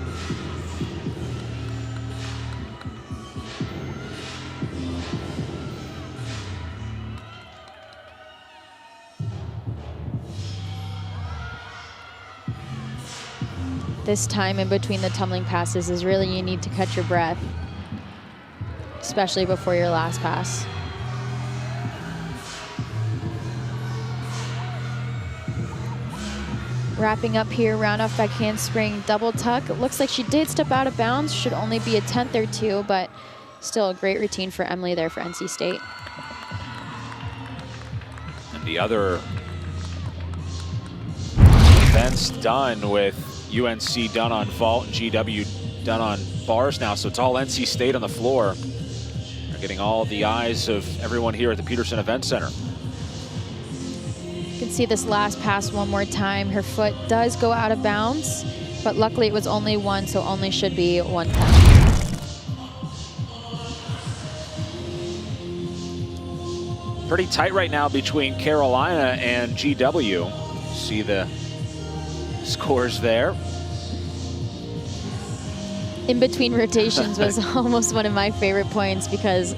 [SPEAKER 2] This time in between the tumbling passes is really you need to catch your breath, especially before your last pass. Wrapping up here, round off back handspring, double tuck. It looks like she did step out of bounds, should only be a 10th or two, but still a great routine for Emily there for NC State.
[SPEAKER 1] And the other events done with UNC done on vault and GW done on bars now, so it's all NC State on the floor. They're getting all the eyes of everyone here at the Peterson Event Center.
[SPEAKER 2] You can see this last pass one more time. Her foot does go out of bounds, but luckily it was only one, so only should be 110.
[SPEAKER 1] Pretty tight right now between Carolina and GW. See the scores there.
[SPEAKER 2] In between rotations was almost one of my favorite points, because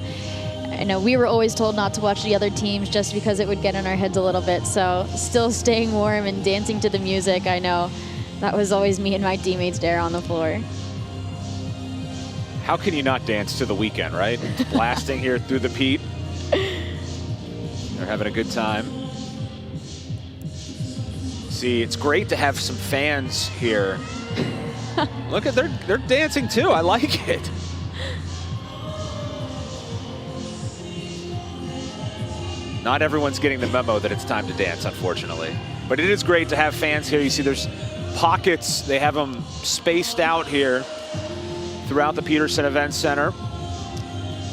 [SPEAKER 2] I know we were always told not to watch the other teams just because it would get in our heads a little bit. So still staying warm and dancing to the music, I know that was always me and my teammates there on the floor.
[SPEAKER 1] How can you not dance to The Weekend, right? It's blasting here through the Pete. They're having a good time. See, it's great to have some fans here. Look at they're dancing too. I like it. Not everyone's getting the memo that it's time to dance, unfortunately. But it is great to have fans here. You see there's pockets. They have them spaced out here throughout the Peterson Event Center.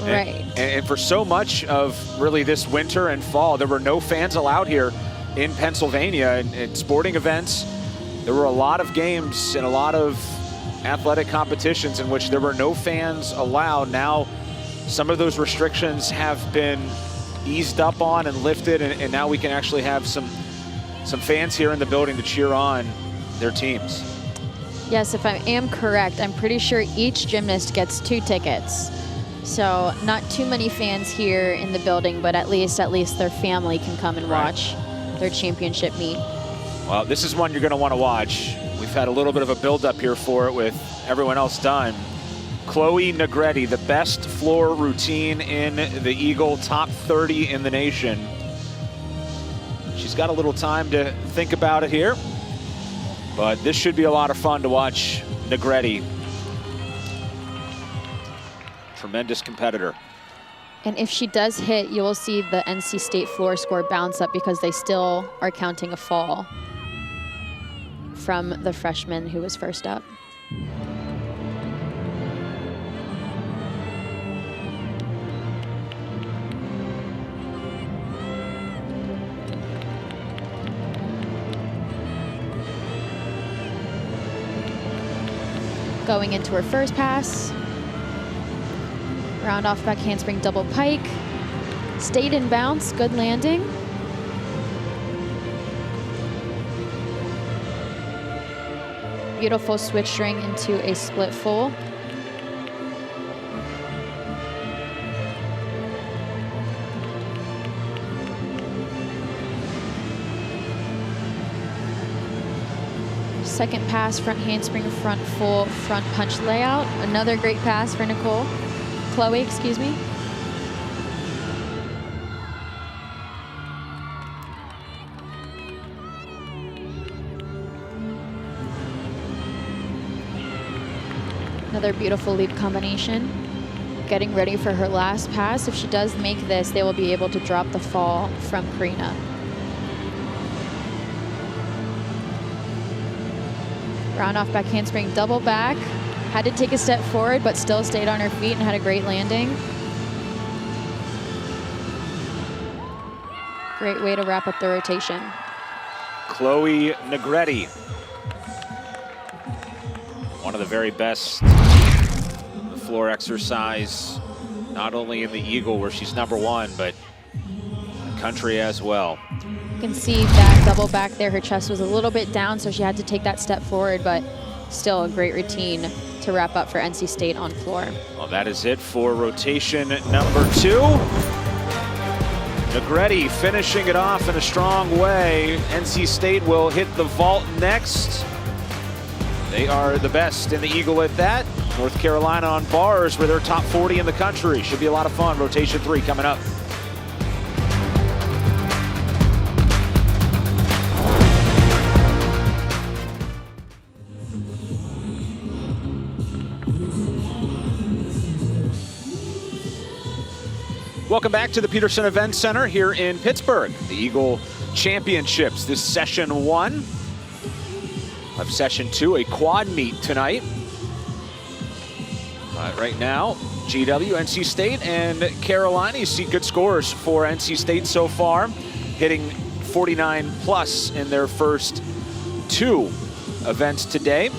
[SPEAKER 2] Right.
[SPEAKER 1] And for so much of really this winter and fall, there were no fans allowed here in Pennsylvania in sporting events. There were a lot of games and a lot of athletic competitions in which there were no fans allowed. Now, some of those restrictions have been eased up on and lifted, and now we can actually have some fans here in the building to cheer on their teams.
[SPEAKER 2] Yes, if I am correct, I'm pretty sure each gymnast gets 2 tickets. So not too many fans here in the building, but at least their family can come and watch their championship meet.
[SPEAKER 1] Well, this is one you're going to want to watch. We've had a little bit of a build-up here for it with everyone else done. Chloe Negretti, the best floor routine in the EAGL, top 30 in the nation. She's got a little time to think about it here, but this should be a lot of fun to watch Negretti. Tremendous competitor.
[SPEAKER 2] And if she does hit, you will see the NC State floor score bounce up, because they still are counting a fall from the freshman who was first up. Going into her first pass. Round off back handspring double pike. Stayed in bounce, good landing. Beautiful switch string into a split full. Second pass, front handspring, front full, front punch layout. Another great pass for Chloe, excuse me. Another beautiful leap combination. getting ready for her last pass. If she does make this, they will be able to drop the fall from Karina. Round off back handspring, double back. Had to take a step forward, but still stayed on her feet and had a great landing. Great way to wrap up the rotation.
[SPEAKER 1] Chloe Negretti, one of the very best floor exercise, not only in the Eagle where she's #1, but the country as well.
[SPEAKER 2] You can see that double back there, her chest was a little bit down, so she had to take that step forward, but still a great routine to wrap up for NC State on floor.
[SPEAKER 1] Well, that is it for rotation number 2. Negretti finishing it off in a strong way. NC State will hit the vault next. They are the best in the Eagle at that. North Carolina on bars where they're top 40 in the country. Should be a lot of fun. Rotation 3 coming up. Welcome back to the Peterson Event Center here in Pittsburgh. The Eagle Championships, this session 1 of session 2, a quad meet tonight. Right now, GW, NC State, and Carolina. You see good scores for NC State so far, hitting 49 plus in their first 2 events today.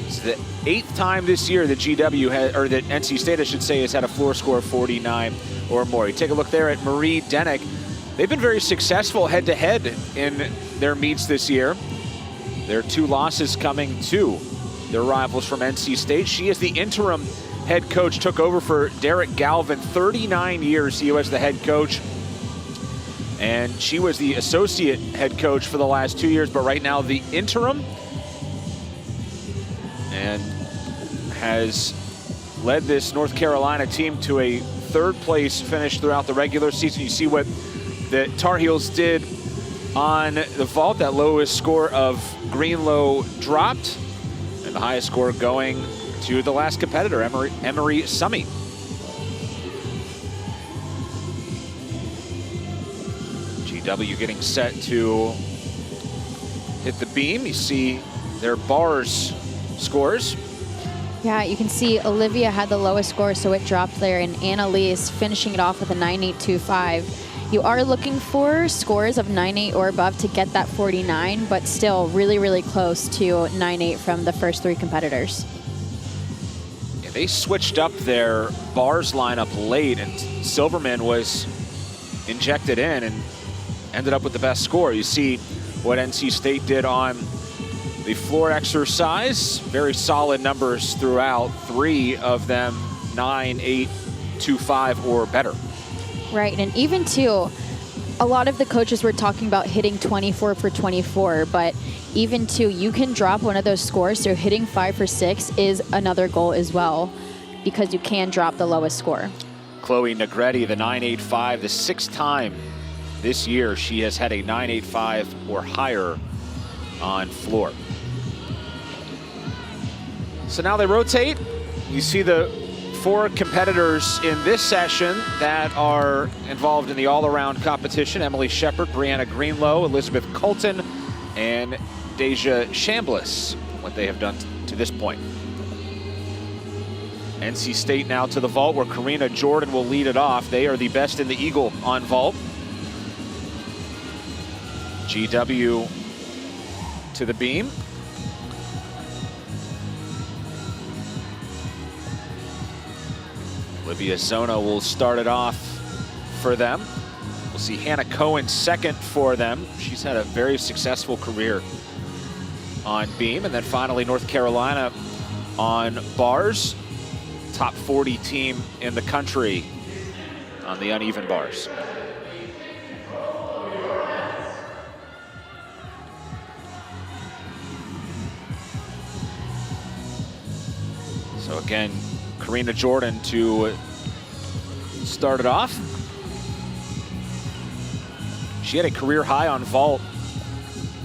[SPEAKER 1] It's the 8th time this year that GW had, or that NC State, I should say, has had a floor score of 49 or more. You take a look there at Marie Denick. They've been very successful head-to-head in their meets this year. Their 2 losses coming to their rivals from NC State. She is the interim head coach, took over for Derek Galvin. 39 years he was the head coach. And she was the associate head coach for the last 2 years, but right now the interim. And has led this North Carolina team to a 3rd place finish throughout the regular season. You see what the Tar Heels did on the vault. That lowest score of Greenlow dropped, and the highest score going to the last competitor, Emery Summy. GW getting set to hit the beam. You see their bars scores.
[SPEAKER 2] Yeah, you can see Olivia had the lowest score, so it dropped there, and Annalise finishing it off with a 9.825. You are looking for scores of 9.8 or above to get that 49, but still really, really close to 9.8 from the first 3 competitors.
[SPEAKER 1] Yeah, they switched up their bars lineup late, and Silverman was injected in and ended up with the best score. You see what NC State did on the floor exercise. Very solid numbers throughout. 3 of them 9.825 or better.
[SPEAKER 2] Right, and even too, a lot of the coaches were talking about hitting 24 for 24, but even too, you can drop one of those scores, so hitting 5 for 6 is another goal as well, because you can drop the lowest score.
[SPEAKER 1] Chloe Negretti, the 9.85, the 6th time this year she has had a 9.85 or higher on floor. So now they rotate. You see the 4 competitors in this session that are involved in the all-around competition. Emily Shepard, Brianna Greenlow, Elizabeth Colton, and Deja Chambliss, what they have done to this point. NC State now to the vault, where Karina Jordan will lead it off. They are the best in the Eagle on vault. GW to the beam. Olivia Zona will start it off for them. We'll see Hannah Cohen second for them. She's had a very successful career on beam. And then finally North Carolina on bars. Top 40 team in the country on the uneven bars. So again, Karina Jordan to start it off. She had a career high on vault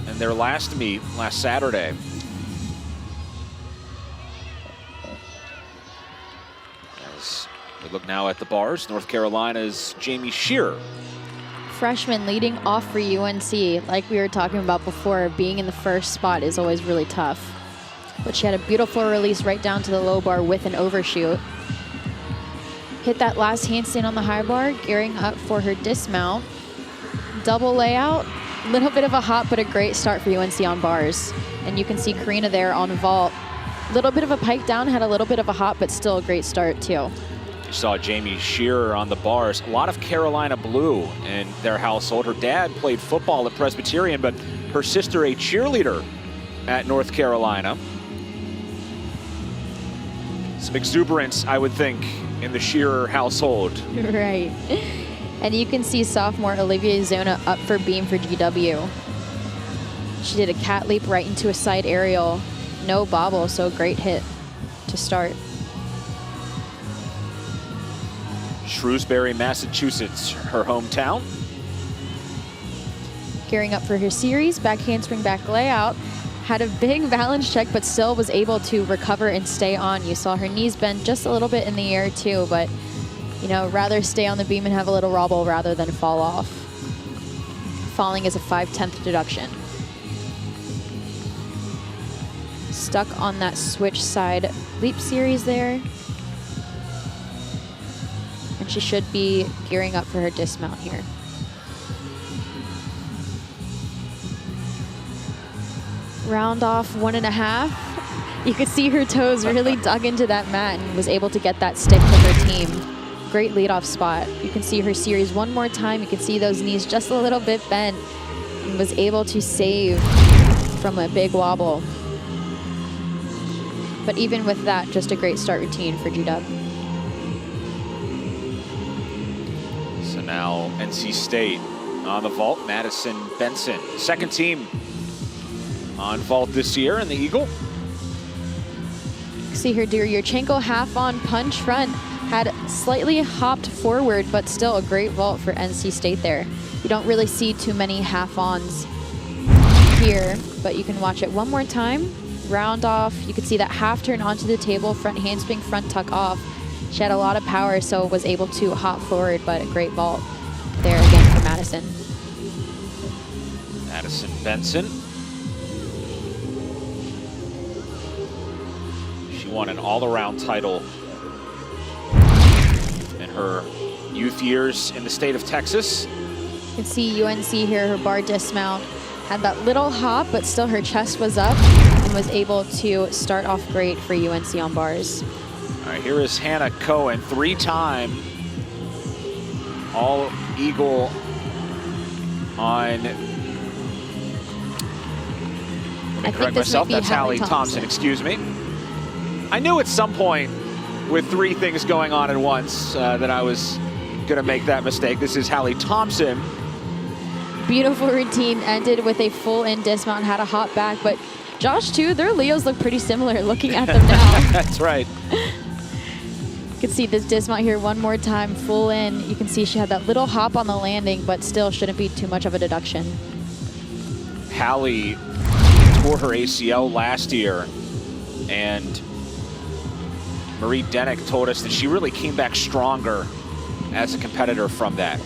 [SPEAKER 1] in their last meet last Saturday. As We look now at the bars. North Carolina's Jamie Shearer.
[SPEAKER 2] Freshman leading off for UNC. Like we were talking about before, being in the first spot is always really tough. But she had a beautiful release right down to the low bar with an overshoot. Hit that last handstand on the high bar, gearing up for her dismount. Double layout, little bit of a hop, but a great start for UNC on bars. And you can see Karina there on vault. Little bit of a pike down, had a little bit of a hop, but still a great start too.
[SPEAKER 1] You saw Jamie Shearer on the bars. A lot of Carolina blue in their household. Her dad played football at Presbyterian, but her sister a cheerleader at North Carolina. Some exuberance, I would think, in the Shearer household.
[SPEAKER 2] Right. And you can see sophomore Olivia Zona up for beam for GW. She did a cat leap right into a side aerial. No bobble, so great hit to start.
[SPEAKER 1] Shrewsbury, Massachusetts, her hometown.
[SPEAKER 2] Gearing up for her series, back handspring, back layout. Had a big balance check, but still was able to recover and stay on. You saw her knees bend just a little bit in the air too, but you know, rather stay on the beam and have a little wobble rather than fall off. Falling is a 5/10 deduction. Stuck on that switch side leap series there. And she should be gearing up for her dismount here. Round off 1.5. You could see her toes really dug into that mat and was able to get that stick for her team. Great leadoff spot. You can see her series one more time. You can see those knees just a little bit bent and was able to save from a big wobble. But even with that, just a great start routine for GW.
[SPEAKER 1] So now NC State on the vault. Madison Benson, second team on vault this year in the Eagle.
[SPEAKER 2] See her do your Yurchenko half on punch front. Had slightly hopped forward, but still a great vault for NC State there. You don't really see too many half-ons here, but you can watch it one more time. Round off, you could see that half turn onto the table, front handspring, front tuck off. She had a lot of power, so was able to hop forward, but a great vault there again for Madison.
[SPEAKER 1] Madison Benson. She won an all-around title in her youth years in the state of Texas.
[SPEAKER 2] You can see UNC here, her bar dismount. Had that little hop, but still her chest was up and was able to start off great for UNC on bars.
[SPEAKER 1] All right, here is Hannah Cohen, three-time All-Eagle on, let me correct myself, that's Hallie Thompson, excuse me. I knew at some point with three things going on at once that I was gonna make that mistake. This is Hallie Thompson.
[SPEAKER 2] Beautiful routine, ended with a full in dismount, had a hop back, but Josh too, their Leos look pretty similar looking at them now.
[SPEAKER 1] That's right.
[SPEAKER 2] You can see this dismount here one more time, full in. You can see she had that little hop on the landing, but still shouldn't be too much of a deduction.
[SPEAKER 1] Hallie tore her ACL last year, and Marie Denick told us that she really came back stronger as a competitor from that.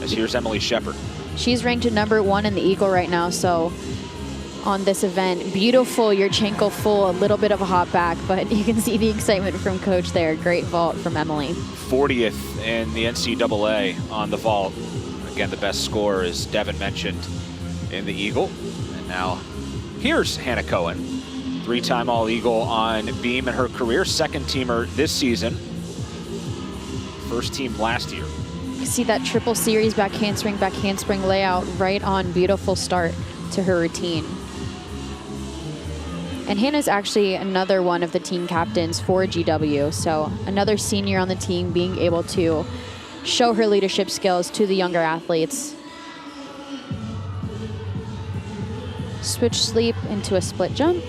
[SPEAKER 1] As here's Emily Shepard.
[SPEAKER 2] She's ranked #1 in the Eagle right now, so on this event, beautiful Yurchenko full, a little bit of a hop back, but you can see the excitement from coach there. Great vault from Emily.
[SPEAKER 1] 40th in the NCAA on the vault. Again, the best score, as Devin mentioned, in the Eagle. And now here's Hannah Cohen, three-time All-Eagle on beam in her career, second teamer this season, first team last year.
[SPEAKER 2] You see that triple series back handspring layout right on. Beautiful start to her routine. And Hannah's actually another one of the team captains for GW, so another senior on the team being able to show her leadership skills to the younger athletes. Switch sleep into a split jump.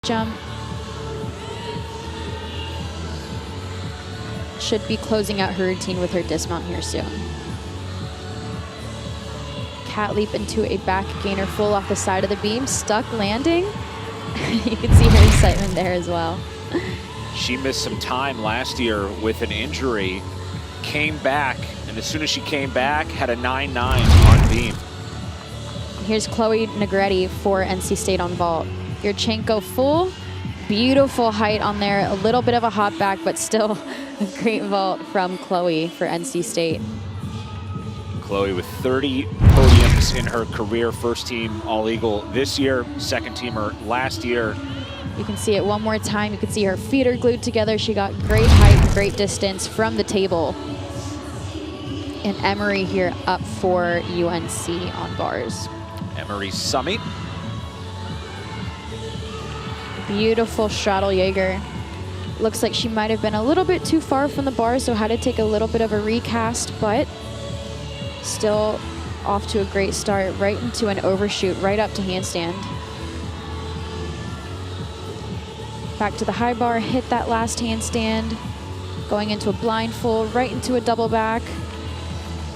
[SPEAKER 2] Jump. should be closing out her routine with her dismount here soon. Cat leap into a back gainer full off the side of the beam, stuck landing. You can see her excitement there as well.
[SPEAKER 1] She missed some time last year with an injury, came back, and as soon as she came back, had a 9.9 on beam.
[SPEAKER 2] Here's Chloe Negretti for NC State on vault. Yurchenko full, beautiful height on there, a little bit of a hop back, but still a great vault from Chloe for NC State.
[SPEAKER 1] Chloe with 30 podiums in her career, first team All-Eagle this year, second teamer last year.
[SPEAKER 2] You can see it one more time. You can see her feet are glued together. She got great height and great distance from the table. And Emery here up for UNC on bars.
[SPEAKER 1] Emery Summey.
[SPEAKER 2] Beautiful straddle Jaeger. Looks like she might have been a little bit too far from the bar, so had to take a little bit of a recast, but still off to a great start, right into an overshoot, right up to handstand. Back to the high bar, hit that last handstand, going into a blindfold, right into a double back.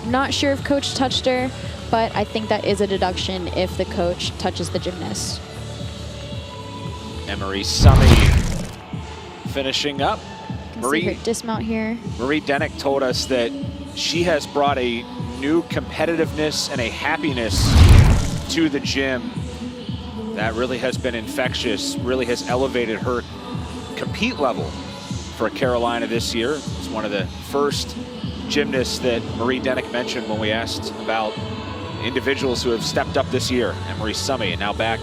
[SPEAKER 2] I'm not sure if coach touched her, but I think that is a deduction if the coach touches the gymnast.
[SPEAKER 1] Emery Summey finishing up.
[SPEAKER 2] See her dismount here.
[SPEAKER 1] Marie Denick told us that she has brought a new competitiveness and a happiness to the gym that really has been infectious, really has elevated her compete level for Carolina this year. It's one of the first gymnasts that Marie Denick mentioned when we asked about individuals who have stepped up this year. Emery Summey, and now back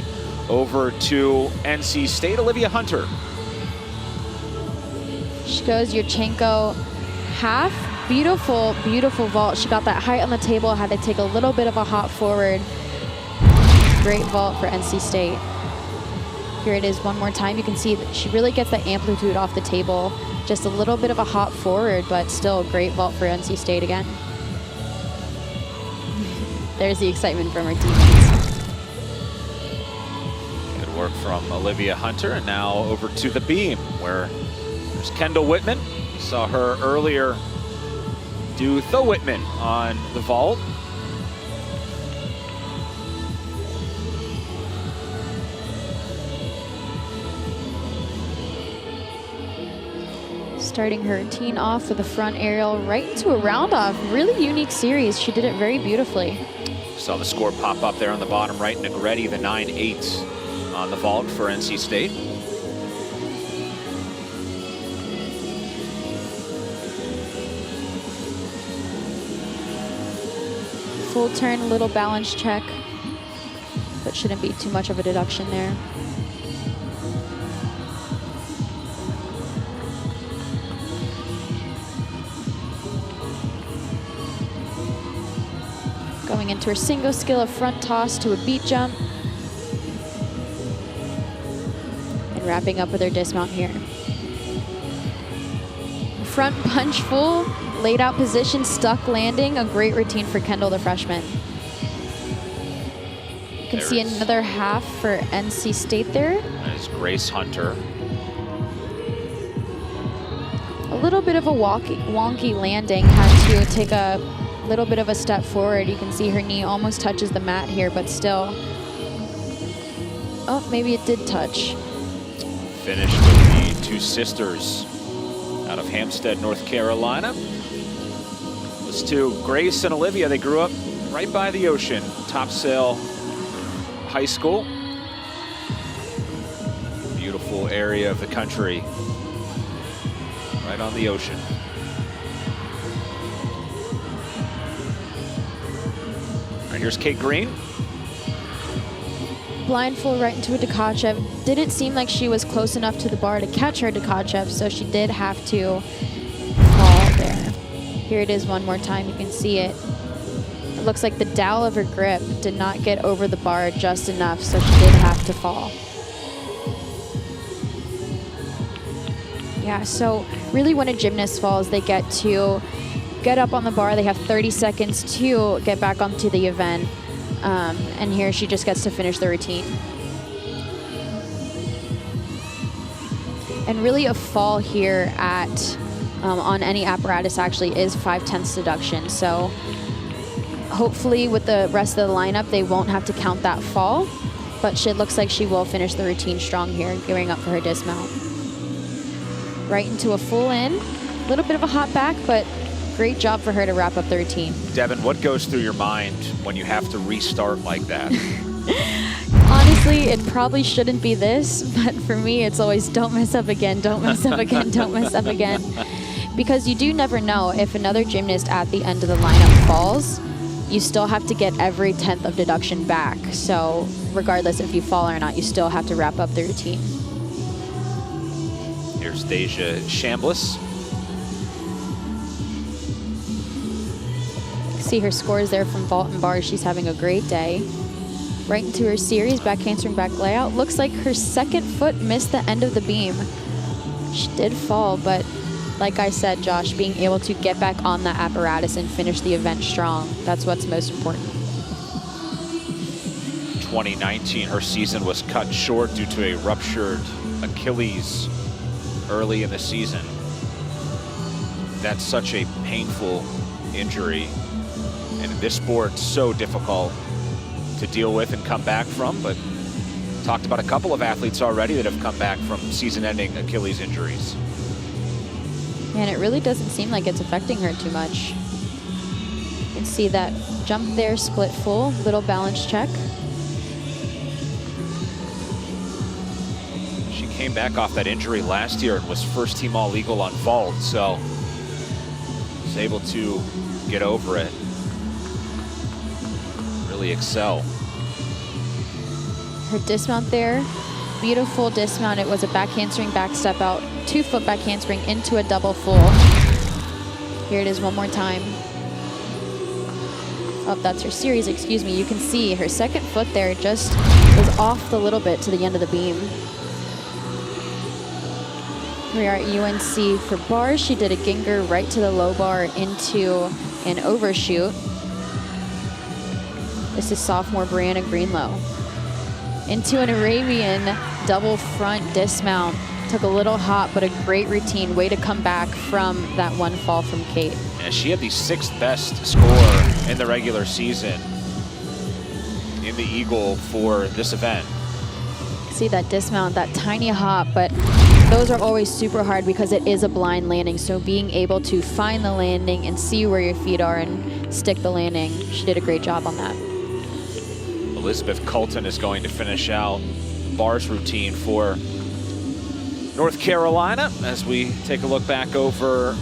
[SPEAKER 1] over to NC State, Olivia Hunter.
[SPEAKER 2] She goes Yurchenko half. Beautiful, beautiful vault. She got that height on the table, had to take a little bit of a hop forward. Great vault for NC State. Here it is one more time. You can see that she really gets the amplitude off the table. Just a little bit of a hop forward, but still a great vault for NC State again. There's the excitement from her teammates.
[SPEAKER 1] Good work from Olivia Hunter, and now over to the beam, where there's Kendall Whitman. You saw her earlier do Tho Whitman on the vault.
[SPEAKER 2] Starting her routine off with a front aerial right into a round off. Really unique series. She did it very beautifully.
[SPEAKER 1] Saw the score pop up there on the bottom right. Negretti, the 9.8 on the vault for NC State.
[SPEAKER 2] Full turn, little balance check, but shouldn't be too much of a deduction there. Going into her single skill of front toss to a beat jump. And wrapping up with her dismount here. Front punch full, laid out position, stuck landing. A great routine for Kendall, the freshman. You can see another half for NC State there.
[SPEAKER 1] That is Grace Hunter.
[SPEAKER 2] A little bit of a wonky landing. Had to take a little bit of a step forward. You can see her knee almost touches the mat here, but still. Oh, maybe it did touch.
[SPEAKER 1] Finished with the two sisters out of Hampstead, North Carolina. Those two, Grace and Olivia, they grew up right by the ocean, Topsail High School. Beautiful area of the country, right on the ocean. All right, here's Kate Green.
[SPEAKER 2] Blindfold right into a Tkachev. Didn't seem like she was close enough to the bar to catch her Tkachev, so she did have to fall there. Here it is one more time. You can see it. It looks like the dowel of her grip did not get over the bar just enough, so she did have to fall. Yeah, so really when a gymnast falls, they get to get up on the bar. They have 30 seconds to get back onto the event. And here she just gets to finish the routine. And really a fall here at on any apparatus actually is 5/10 deduction. So hopefully with the rest of the lineup, they won't have to count that fall, but it looks like she will finish the routine strong here, gearing up for her dismount. Right into a full in, a little bit of a hop back, but great job for her to wrap up the routine.
[SPEAKER 1] Devin, what goes through your mind when you have to restart like that?
[SPEAKER 2] Honestly, it probably shouldn't be this, but for me, it's always don't mess up again, don't mess up again, don't mess up again. Because you do never know if another gymnast at the end of the lineup falls, you still have to get every 10th of deduction back. So regardless if you fall or not, you still have to wrap up the routine.
[SPEAKER 1] Here's Deja Chambliss.
[SPEAKER 2] See her scores there from vault and bars. She's having a great day. Right into her series, back handspring, back layout. Looks like her second foot missed the end of the beam. She did fall, but like I said, Josh, being able to get back on that apparatus and finish the event strong, that's what's most important.
[SPEAKER 1] 2019, her season was cut short due to a ruptured Achilles early in the season. That's such a painful injury, and in this sport, so difficult to deal with and come back from, but talked about a couple of athletes already that have come back from season-ending Achilles injuries.
[SPEAKER 2] And it really doesn't seem like it's affecting her too much. You can see that jump there, split full, little balance check.
[SPEAKER 1] She came back off that injury last year and was first team all-legal on vault, so was able to get over it, really excel.
[SPEAKER 2] Her dismount there, beautiful dismount. It was a back handspring, back step out, 2-foot back handspring into a double full. Here it is one more time. Oh, that's her series, excuse me. You can see her second foot there just was off the little bit to the end of the beam. We are at UNC for bars. She did a Ginger right to the low bar into an overshoot. This is sophomore Brianna Greenlow. Into an Arabian double front dismount. Took a little hop, but a great routine. Way to come back from that one fall from Kate.
[SPEAKER 1] And she had the 6th best score in the regular season in the EAGL for this event.
[SPEAKER 2] See that dismount, that tiny hop, but those are always super hard because it is a blind landing. So being able to find the landing and see where your feet are and stick the landing, she did a great job on that.
[SPEAKER 1] Elizabeth Colton is going to finish out bars routine for North Carolina. As we take a look back over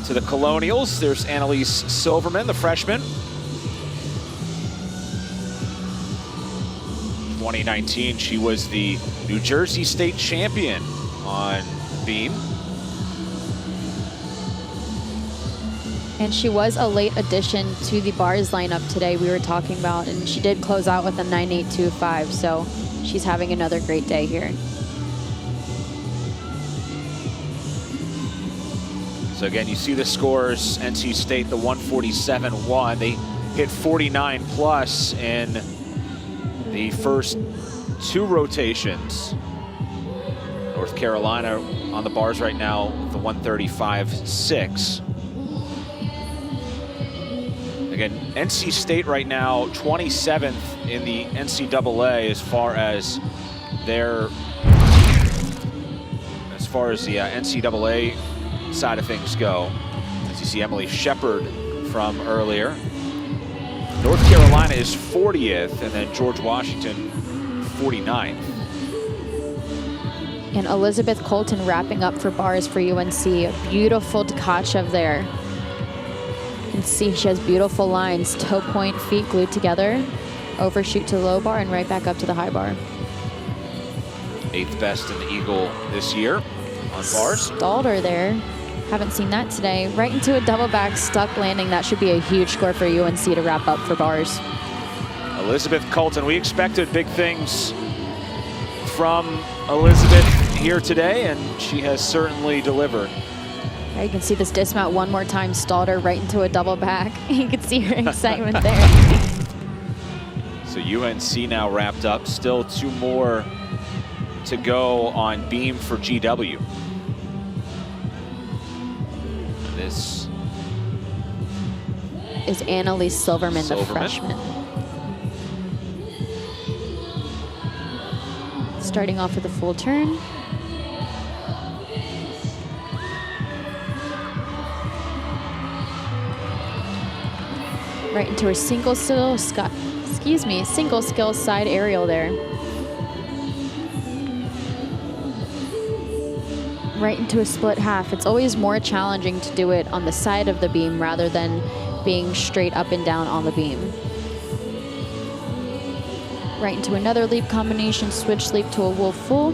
[SPEAKER 1] to the Colonials, there's Annalise Silverman, the freshman. 2019, she was the New Jersey State champion on beam.
[SPEAKER 2] And she was a late addition to the bars lineup today we were talking about, and she did close out with a 9.825, so she's having another great day here.
[SPEAKER 1] So again, you see the scores. NC State, the 147-1. They hit 49 plus in the first 2 rotations. North Carolina on the bars right now, the 135-6. Again, NC State right now, 27th in the NCAA as far as their, the NCAA side of things go. As you see Emily Shepard from earlier. North Carolina is 40th, and then George Washington 49th.
[SPEAKER 2] And Elizabeth Colton wrapping up for bars for UNC. A beautiful Tkachev there. You can see she has beautiful lines, toe point, feet glued together, overshoot to the low bar and right back up to the high bar.
[SPEAKER 1] 8th best in the EAGL this year on bars.
[SPEAKER 2] Stalled her there. Haven't seen that today. Right into a double back stuck landing. That should be a huge score for UNC to wrap up for bars.
[SPEAKER 1] Elizabeth Colton, we expected big things from Elizabeth here today, and she has certainly delivered.
[SPEAKER 2] You can see this dismount one more time, stalled her right into a double back. You can see her excitement there.
[SPEAKER 1] So UNC now wrapped up, still 2 more to go on beam for GW. This
[SPEAKER 2] is Annalise Silverman, the freshman. Starting off with a full turn. Right into her single skill side aerial there. Right into a split half. It's always more challenging to do it on the side of the beam rather than being straight up and down on the beam. Right into another leap combination, switch leap to a wolf full.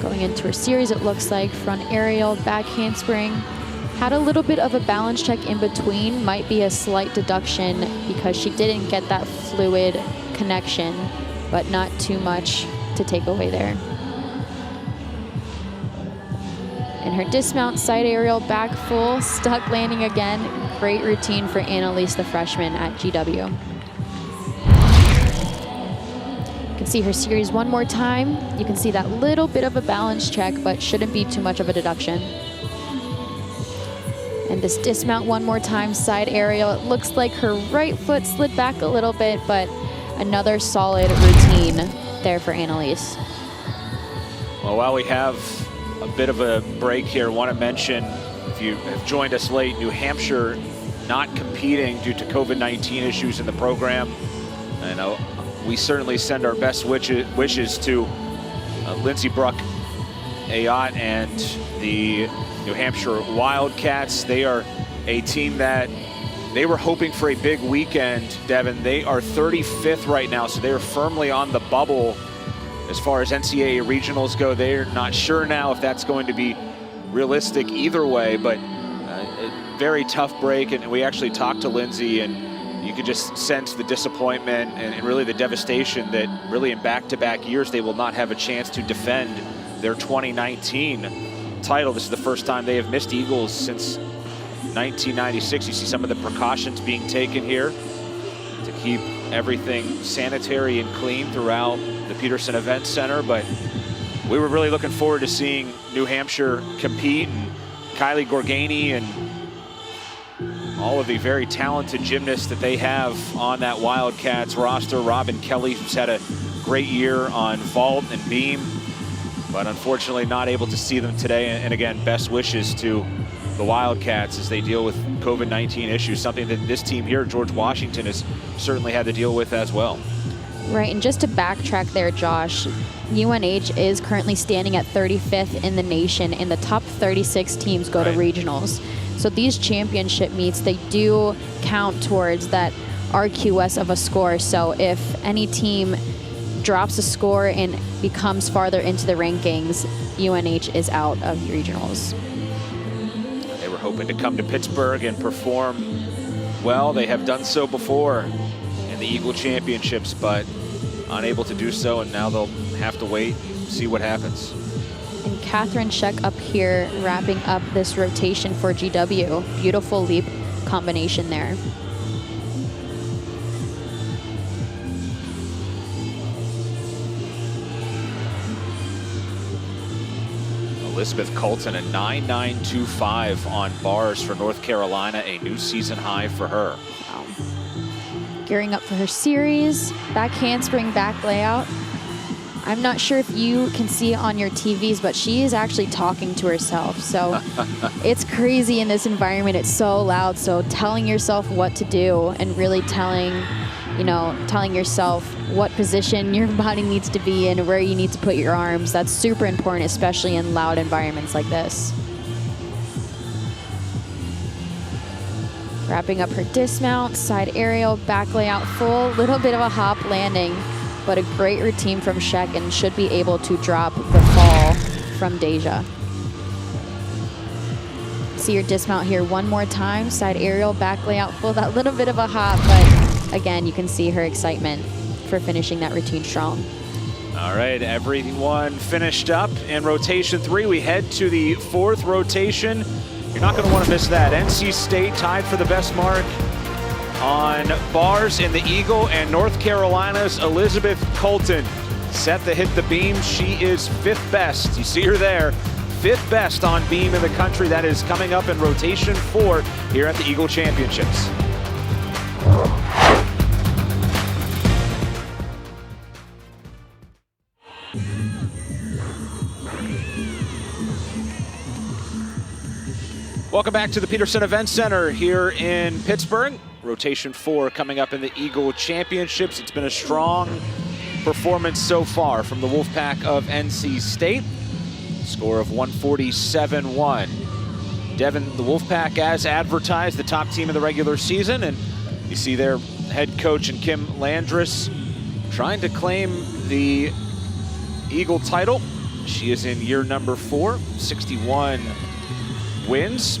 [SPEAKER 2] Going into her series, it looks like front aerial, back handspring. Had a little bit of a balance check in between, might be a slight deduction because she didn't get that fluid connection, but not too much to take away there. And her dismount, side aerial, back full, stuck landing again. Great routine for Annalise, the freshman at GW. You can see her series one more time. You can see that little bit of a balance check, but shouldn't be too much of a deduction. And this dismount one more time, side aerial. It looks like her right foot slid back a little bit, but another solid routine there for Annalise.
[SPEAKER 1] Well, while we have a bit of a break here, I want to mention, if you have joined us late, New Hampshire not competing due to COVID-19 issues in the program. I know we certainly send our best wishes to Lindsey Bruck Ayotte and the New Hampshire Wildcats. They are a team that they were hoping for a big weekend, Devin. They are 35th right now, so they are firmly on the bubble as far as NCAA regionals go. They're not sure now if that's going to be realistic either way, but a very tough break. And we actually talked to Lindsey, and you could just sense the disappointment and really the devastation that really in back-to-back years they will not have a chance to defend their 2019 title. This is the first time they have missed Eagles since 1996. You see some of the precautions being taken here to keep everything sanitary and clean throughout the Peterson Event Center, but we were really looking forward to seeing New Hampshire compete, and Kylie Gorgani and all of the very talented gymnasts that they have on that Wildcats roster. Robin Kelly, who's had a great year on vault and beam, but unfortunately not able to see them today. And again, best wishes to the Wildcats as they deal with COVID-19 issues, something that this team here, George Washington, has certainly had to deal with as well.
[SPEAKER 2] Right, and just to backtrack there, Josh, UNH is currently standing at 35th in the nation, and the top 36 teams go to regionals. So these championship meets, they do count towards that RQS of a score. So if any team drops a score and becomes farther into the rankings, UNH is out of regionals.
[SPEAKER 1] They were hoping to come to Pittsburgh and perform well. They have done so before in the Eagle Championships, but unable to do so, and now they'll have to wait, see what happens.
[SPEAKER 2] And Catherine Scheck up here wrapping up this rotation for GW. Beautiful leap combination there.
[SPEAKER 1] Elizabeth Colton, a 9.925 on bars for North Carolina, a new season high for her.
[SPEAKER 2] Wow. Gearing up for her series, back handspring, back layout. I'm not sure if you can see it on your TVs, but she is actually talking to herself. So it's crazy in this environment. It's so loud. So telling yourself what to do and really telling yourself what position your body needs to be in, where you need to put your arms. That's super important, especially in loud environments like this. Wrapping up her dismount, side aerial, back layout full, little bit of a hop landing, but a great routine from Scheck, and should be able to drop the fall from Deja. See your dismount here one more time, side aerial, back layout full, that little bit of a hop, but again, you can see her excitement for finishing that routine strong.
[SPEAKER 1] All right, everyone finished up in rotation 3. We head to the 4th rotation. You're not going to want to miss that. NC State tied for the best mark on bars in the Eagle, and North Carolina's Elizabeth Colton set to hit the beam. She is 5th best. You see her there. 5th best on beam in the country. That is coming up in rotation 4 here at the Eagle Championships. Welcome back to the Peterson Event Center here in Pittsburgh. Rotation 4 coming up in the Eagle Championships. It's been a strong performance so far from the Wolfpack of NC State. Score of 147-1. Devin, the Wolfpack, as advertised, the top team in the regular season, and you see their head coach and Kim Landris trying to claim the Eagle title. She is in year number 4, 61 wins.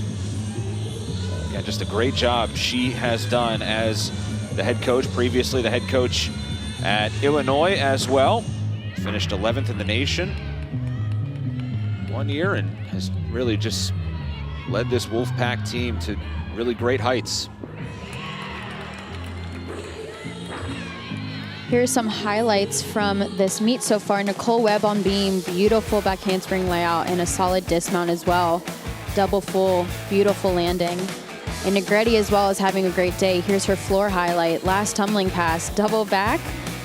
[SPEAKER 1] Yeah, just a great job she has done as the head coach. Previously the head coach at Illinois as well. Finished 11th in the nation 1 year and has really just led this Wolfpack team to really great heights.
[SPEAKER 2] Here's some highlights from this meet so far. Nicole Webb on beam, beautiful back handspring layout and a solid dismount as well. Double full, beautiful landing. And Negretti as well is having a great day. Here's her floor highlight. Last tumbling pass, double back,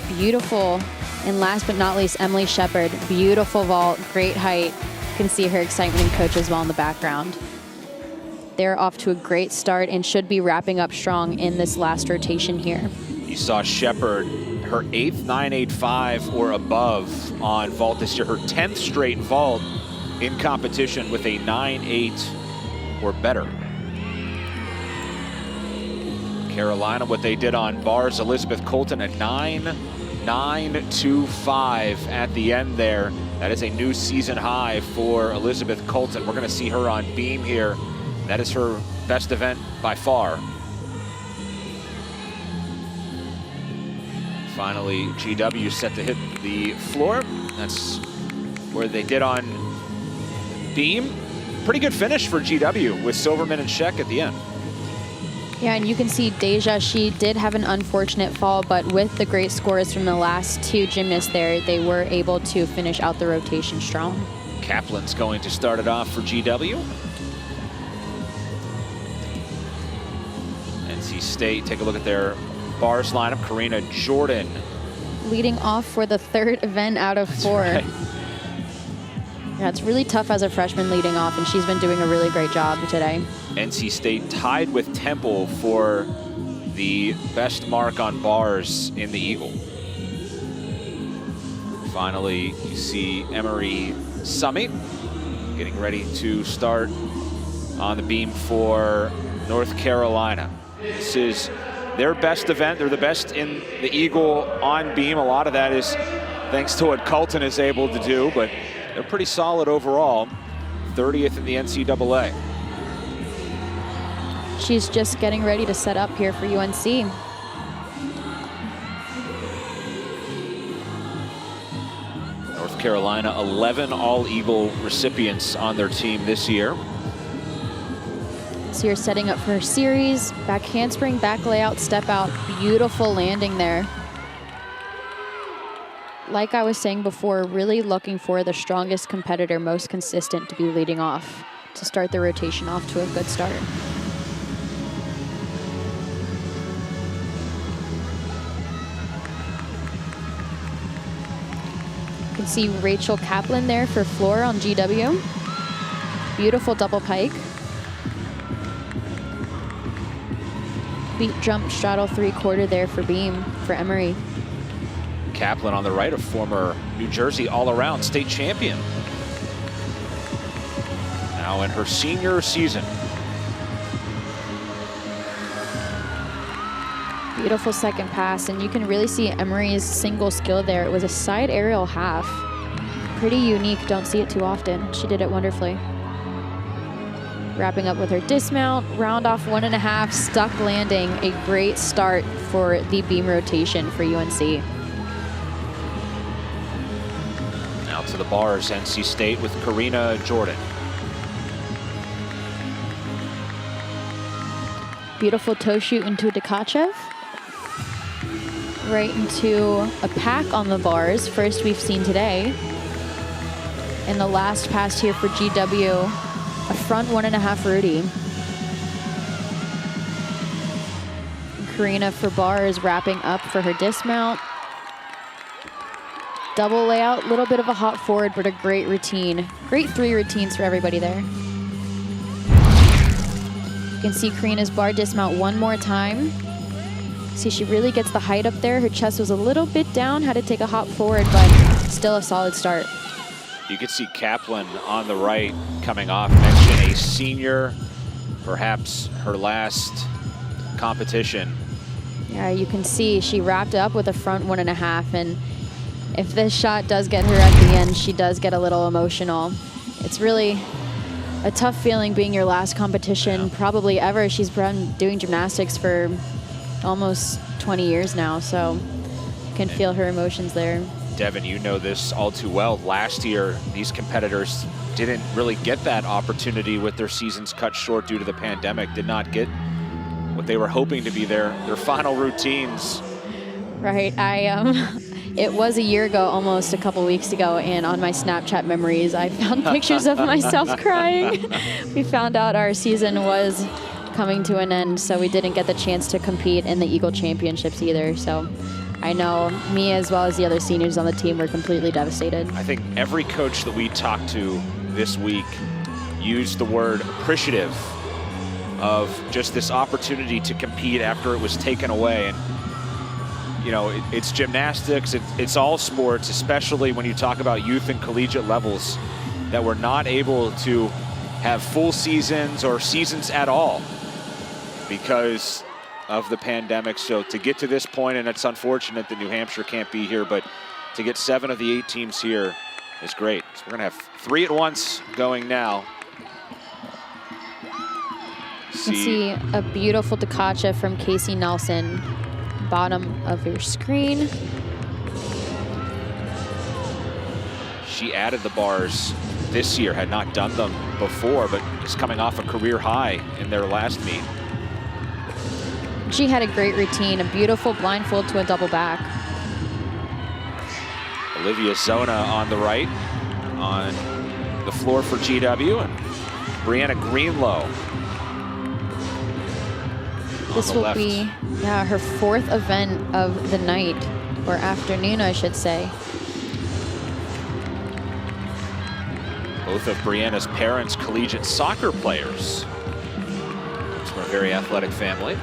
[SPEAKER 2] beautiful. And last but not least, Emily Shepard, beautiful vault, great height. You can see her excitement and coach as well in the background. They're off to a great start and should be wrapping up strong in this last rotation here.
[SPEAKER 1] You saw Shepard, her 8th 985 or above on vault this year, her 10th straight vault in competition with a 9.8 or better. Carolina, what they did on bars, Elizabeth Colton at 9.925 at the end there. That is a new season high for Elizabeth Colton. We're gonna see her on beam here. That is her best event by far. Finally, GW set to hit the floor. That's where they did on beam. Pretty good finish for GW with Silverman and Sheck at the end.
[SPEAKER 2] Yeah, and you can see Deja, she did have an unfortunate fall, but with the great scores from the last 2 gymnasts there, they were able to finish out the rotation strong.
[SPEAKER 1] Kaplan's going to start it off for GW. NC State, take a look at their bars lineup. Karina Jordan
[SPEAKER 2] leading off for the 3rd event out of 4.
[SPEAKER 1] Right.
[SPEAKER 2] Yeah, it's really tough as a freshman leading off, and she's been doing a really great job today.
[SPEAKER 1] NC State tied with Temple for the best mark on bars in the Eagle. Finally, you see Emery Summey getting ready to start on the beam for North Carolina. This is their best event. They're the best in the Eagle on beam. A lot of that is thanks to what Colton is able to do, but they're pretty solid overall. 30th in the NCAA.
[SPEAKER 2] She's just getting ready to set up here for UNC.
[SPEAKER 1] North Carolina, 11 All-Eagle recipients on their team this year.
[SPEAKER 2] So you're setting up for her series. Back handspring, back layout, step out. Beautiful landing there. Like I was saying before, really looking for the strongest competitor, most consistent, to be leading off, to start the rotation off to a good start. You can see Rachel Kaplan there for floor on GW. Beautiful double pike. Beat jump straddle 3/4 there for beam for Emery.
[SPEAKER 1] Kaplan on the right, a former New Jersey all-around state champion. Now in her senior season.
[SPEAKER 2] Beautiful second pass, and you can really see Emery's single skill there. It was a side aerial half. Pretty unique, don't see it too often. She did it wonderfully. Wrapping up with her dismount, round off 1.5, stuck landing. A great start for the beam rotation for UNC.
[SPEAKER 1] Now to the bars, NC State with Karina Jordan.
[SPEAKER 2] Beautiful toe shoot into Tkachev. Right into a pack on the bars, first we've seen today. And the last pass here for GW, a front 1.5 Rudy. Karina for bars wrapping up for her dismount. Double layout, little bit of a hop forward, but a great routine. Great 3 routines for everybody there. You can see Karina's bar dismount one more time. See, she really gets the height up there. Her chest was a little bit down, had to take a hop forward, but still a solid start.
[SPEAKER 1] You can see Kaplan on the right coming off. Mention a senior, perhaps her last competition.
[SPEAKER 2] Yeah, you can see she wrapped up with a front 1.5, and if this shot does get her at the end, she does get a little emotional. It's really a tough feeling being your last competition probably ever. She's been doing gymnastics for almost 20 years now, so you can feel her emotions there.
[SPEAKER 1] Devin, you know this all too well. Last year, these competitors didn't really get that opportunity with their seasons cut short due to the pandemic, did not get what they were hoping to be their final routines.
[SPEAKER 2] Right, it was a year ago, almost a couple weeks ago, and on my Snapchat memories, I found pictures of myself crying. We found out our season was coming to an end, so we didn't get the chance to compete in the EAGL Championships either. So I know me as well as the other seniors on the team were completely devastated.
[SPEAKER 1] I think every coach that we talked to this week used the word appreciative of just this opportunity to compete after it was taken away. And you know, it's gymnastics, it's all sports, especially when you talk about youth and collegiate levels, that we're not able to have full seasons or seasons at all because of the pandemic. So to get to this point, and it's unfortunate that New Hampshire can't be here, but to get 7 of the 8 teams here is great. So we're gonna have 3 at once going now.
[SPEAKER 2] You can see a beautiful Tkachev from Casey Nelson, bottom of your screen.
[SPEAKER 1] She added the bars this year, had not done them before, but is coming off a career high in their last meet.
[SPEAKER 2] She had a great routine, a beautiful blindfold to a double back.
[SPEAKER 1] Olivia Zona on the right, on the floor for GW, and Brianna Greenlow
[SPEAKER 2] This will be her 4th event of the night, or afternoon, I should say.
[SPEAKER 1] Both of Brianna's parents, collegiate soccer players. It's from a very athletic family.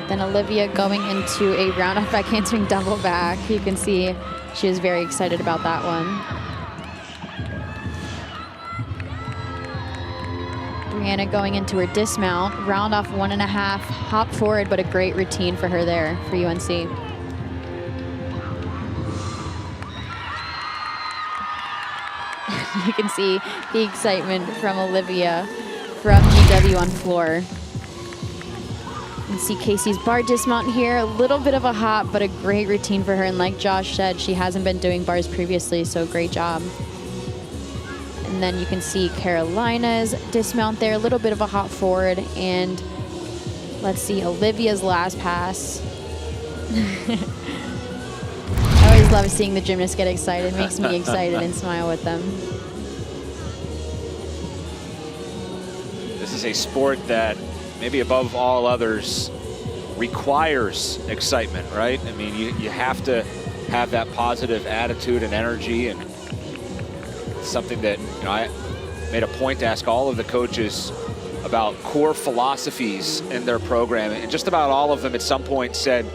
[SPEAKER 2] Then Olivia going into a round-off back handspring double back. You can see she was very excited about that one. Brianna going into her dismount, round off 1.5, hop forward, but a great routine for her there for UNC. You can see the excitement from Olivia from GW on floor. You can see Casey's bar dismount here, a little bit of a hop, but a great routine for her. And like Josh said, she hasn't been doing bars previously, so great job. And then you can see Carolina's dismount there, a little bit of a hop forward. And let's see Olivia's last pass. I always love seeing the gymnasts get excited. It makes me excited and smile with them.
[SPEAKER 1] This is a sport that, maybe above all others, requires excitement, right? I mean, you have to have that positive attitude and energy, and something that, you know, I made a point to ask all of the coaches about core philosophies in their program, and just about all of them at some point said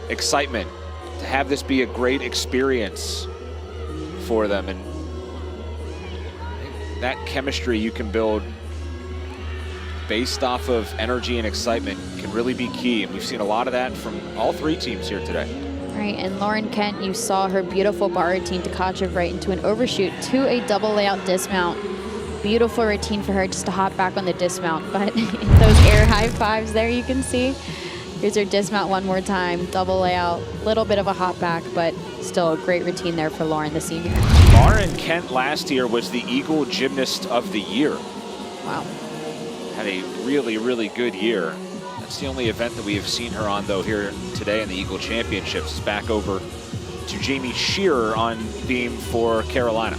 [SPEAKER 1] excitement, to have this be a great experience for them. And that chemistry you can build based off of energy and excitement can really be key. And we've seen a lot of that from all 3 teams here today.
[SPEAKER 2] Right, and Lauren Kent, you saw her beautiful bar routine, Tkachev right into an overshoot to a double layout dismount. Beautiful routine for her just to hop back on the dismount, but those air high fives there you can see. Here's her dismount one more time, double layout, little bit of a hop back, but still a great routine there for Lauren, the senior.
[SPEAKER 1] Lauren Kent last year was the EAGL Gymnast of the Year.
[SPEAKER 2] Wow.
[SPEAKER 1] had a really, really good year. That's the only event that we have seen her on, though, here today in the Eagle Championships. It's back over to Jamie Shearer on beam for Carolina.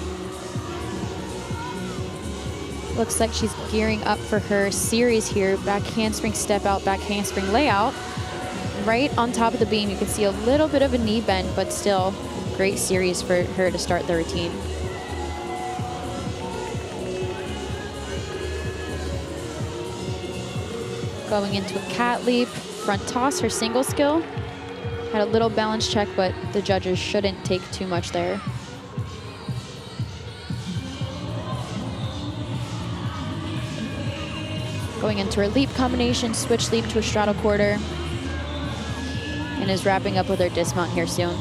[SPEAKER 2] Looks like she's gearing up for her series here. Back handspring step out, back handspring layout. Right on top of the beam, you can see a little bit of a knee bend, but still great series for her to start the routine. Going into a cat leap, front toss, her single skill. Had a little balance check, but the judges shouldn't take too much there. Going into her leap combination, switch leap to a straddle quarter, and is wrapping up with her dismount here soon.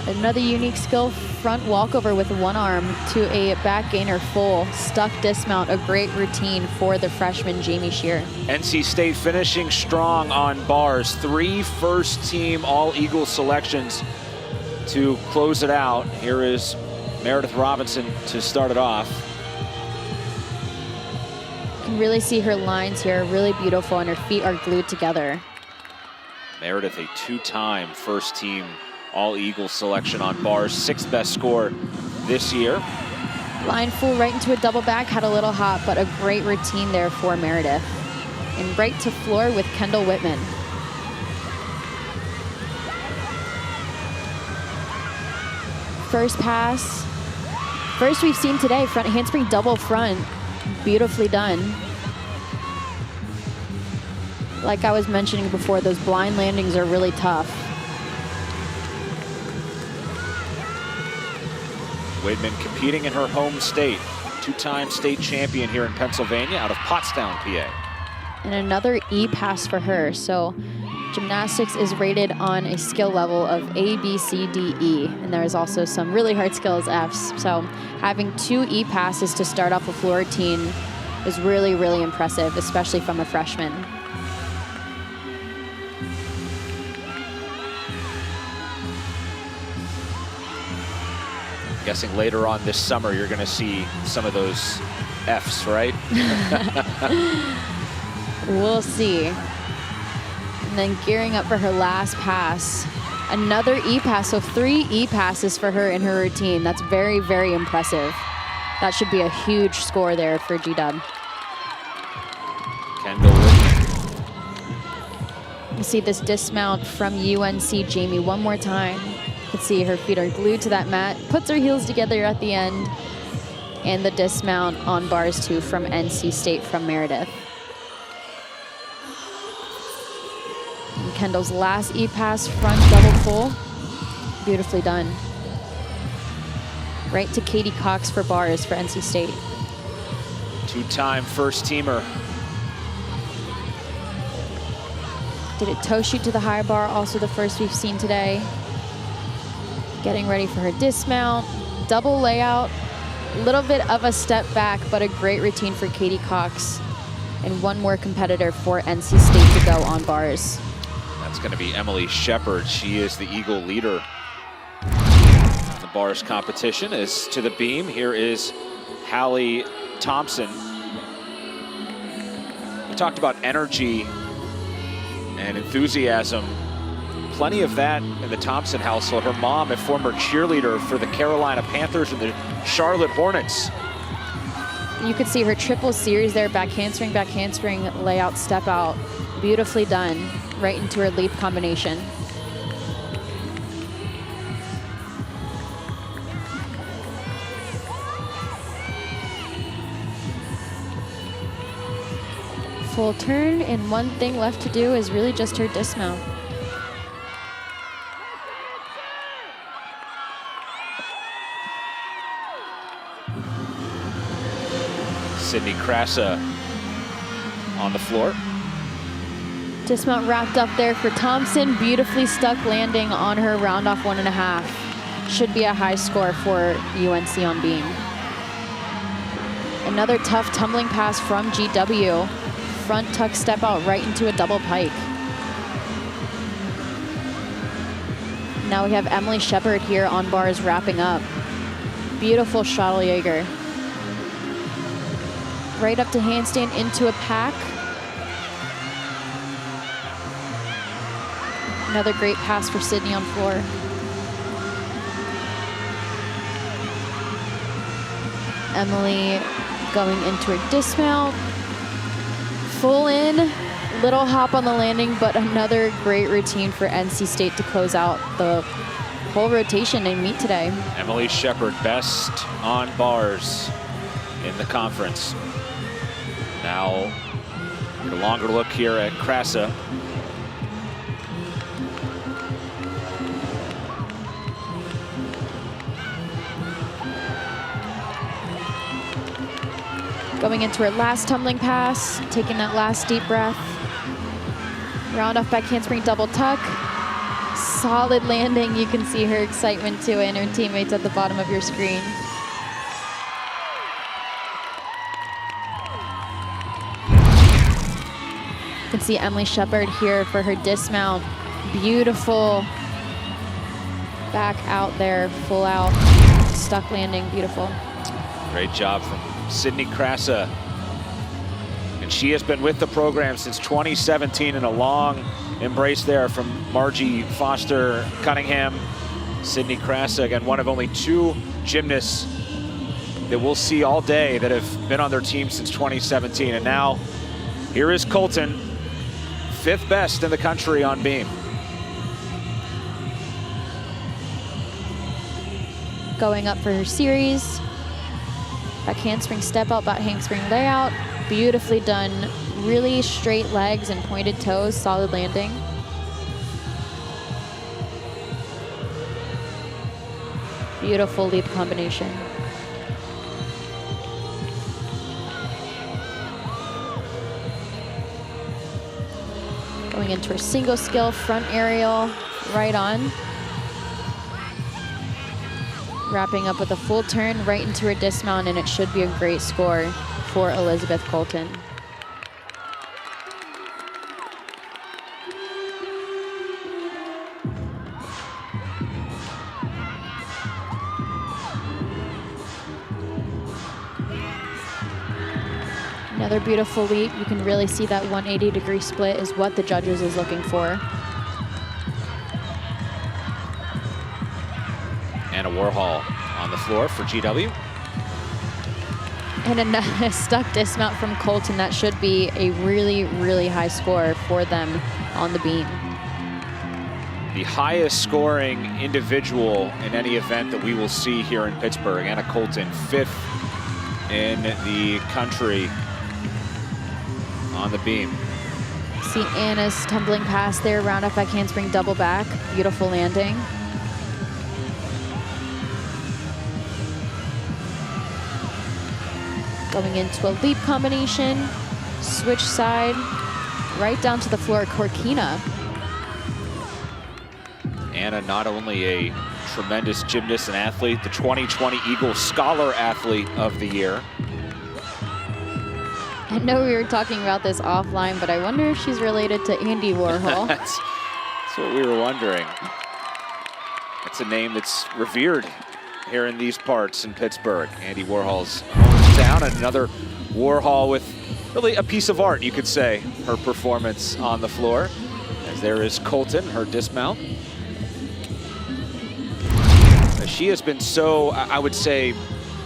[SPEAKER 2] Another unique skill, front walkover with one arm to a back gainer full, stuck dismount, a great routine for the freshman Jamie Shearer.
[SPEAKER 1] NC State finishing strong on bars. 3 first-team All-Eagle selections to close it out. Here is Meredith Robinson to start it off.
[SPEAKER 2] You can really see her lines here, really beautiful, and her feet are glued together.
[SPEAKER 1] Meredith, a 2-time first-team All-Eagle selection on bars, 6th best score this year.
[SPEAKER 2] Line full right into a double back, had a little hop, but a great routine there for Meredith. And right to floor with Kendall Whitman. First pass. First we've seen today, front handspring double front. Beautifully done. Like I was mentioning before, those blind landings are really tough.
[SPEAKER 1] Whitman competing in her home state. 2-time state champion here in Pennsylvania out of Pottstown, PA.
[SPEAKER 2] And another E pass for her. So gymnastics is rated on a skill level of A, B, C, D, E. And there is also some really hard skills, Fs. So having 2 E passes to start off a floor routine is really, really impressive, especially from a freshman.
[SPEAKER 1] Guessing later on this summer, you're going to see some of those Fs, right?
[SPEAKER 2] We'll see. And then gearing up for her last pass. Another E pass, so 3 E passes for her in her routine. That's very, very impressive. That should be a huge score there for G-Dub.
[SPEAKER 1] Kendall Whitman.
[SPEAKER 2] You see this dismount from UNC Jamie one more time. You can see her feet are glued to that mat, puts her heels together at the end, and the dismount on bars 2 from NC State from Meredith. And Kendall's last E pass, front double full, beautifully done. Right to Katie Cox for bars for NC State.
[SPEAKER 1] 2-time first teamer.
[SPEAKER 2] Did a toe shoot to the high bar, also the first we've seen today. Getting ready for her dismount, double layout, a little bit of a step back, but a great routine for Katie Cox. And one more competitor for NC State to go on bars.
[SPEAKER 1] That's going to be Emily Shepard. She is the Eagle leader in the bars competition. As to the beam, here is Hallie Thompson. We talked about energy and enthusiasm. Plenty of that in the Thompson household. Her mom, a former cheerleader for the Carolina Panthers and the Charlotte Hornets.
[SPEAKER 2] You could see her triple series there, back handspring, layout, step out. Beautifully done, right into her leap combination. Full turn, and one thing left to do is really just her dismount.
[SPEAKER 1] Sydney Krasa on the floor.
[SPEAKER 2] Dismount wrapped up there for Thompson. Beautifully stuck landing on her round off 1.5. Should be a high score for UNC on beam. Another tough tumbling pass from GW. Front tuck step out right into a double pike. Now we have Emily Shepard here on bars wrapping up. Beautiful shuttle Jaeger. Right up to handstand into a pack. Another great pass for Sydney on floor. Emily going into her dismount. Full in, little hop on the landing, but another great routine for NC State to close out the whole rotation and meet today.
[SPEAKER 1] Emily Shepard, best on bars in the conference. Now, get a longer look here at Krasa.
[SPEAKER 2] Going into her last tumbling pass, taking that last deep breath. Round off back handspring double tuck. Solid landing. You can see her excitement too, and her teammates at the bottom of your screen. You can see Emily Shepard here for her dismount. Beautiful. Back out there, full out. Stuck landing, beautiful.
[SPEAKER 1] Great job from Sydney Krasa. And she has been with the program since 2017 in a long embrace there from Margie Foster Cunningham. Sydney Krasa, again, one of only 2 gymnasts that we'll see all day that have been on their team since 2017. And now, here is Colton, 5th best in the country on beam.
[SPEAKER 2] Going up for her series. Back handspring step out, back handspring layout. Beautifully done. Really straight legs and pointed toes, solid landing. Beautiful leap combination. Going into her single skill front aerial, right on. Wrapping up with a full turn right into her dismount, and it should be a great score for Elizabeth Colton. Another beautiful leap. You can really see that 180-degree split is what the judges is looking for.
[SPEAKER 1] Anna Warhol on the floor for GW.
[SPEAKER 2] And another stuck dismount from Colton. That should be a really, really high score for them on the beam.
[SPEAKER 1] The highest scoring individual in any event that we will see here in Pittsburgh. Anna Colton, 5th in the country on the beam.
[SPEAKER 2] See Anna's tumbling pass there, round off back handspring double back. Beautiful landing. Going into a leap combination, switch side, right down to the floor, Corkina.
[SPEAKER 1] Anna, not only a tremendous gymnast and athlete, the 2020 EAGL Scholar Athlete of the Year.
[SPEAKER 2] I know we were talking about this offline, but I wonder if she's related to Andy Warhol.
[SPEAKER 1] That's what we were wondering. It's a name that's revered here in these parts in Pittsburgh. Andy Warhol's hometown, and another Warhol with really a piece of art, you could say, her performance on the floor. As there is Colton, her dismount. She has been so, I would say,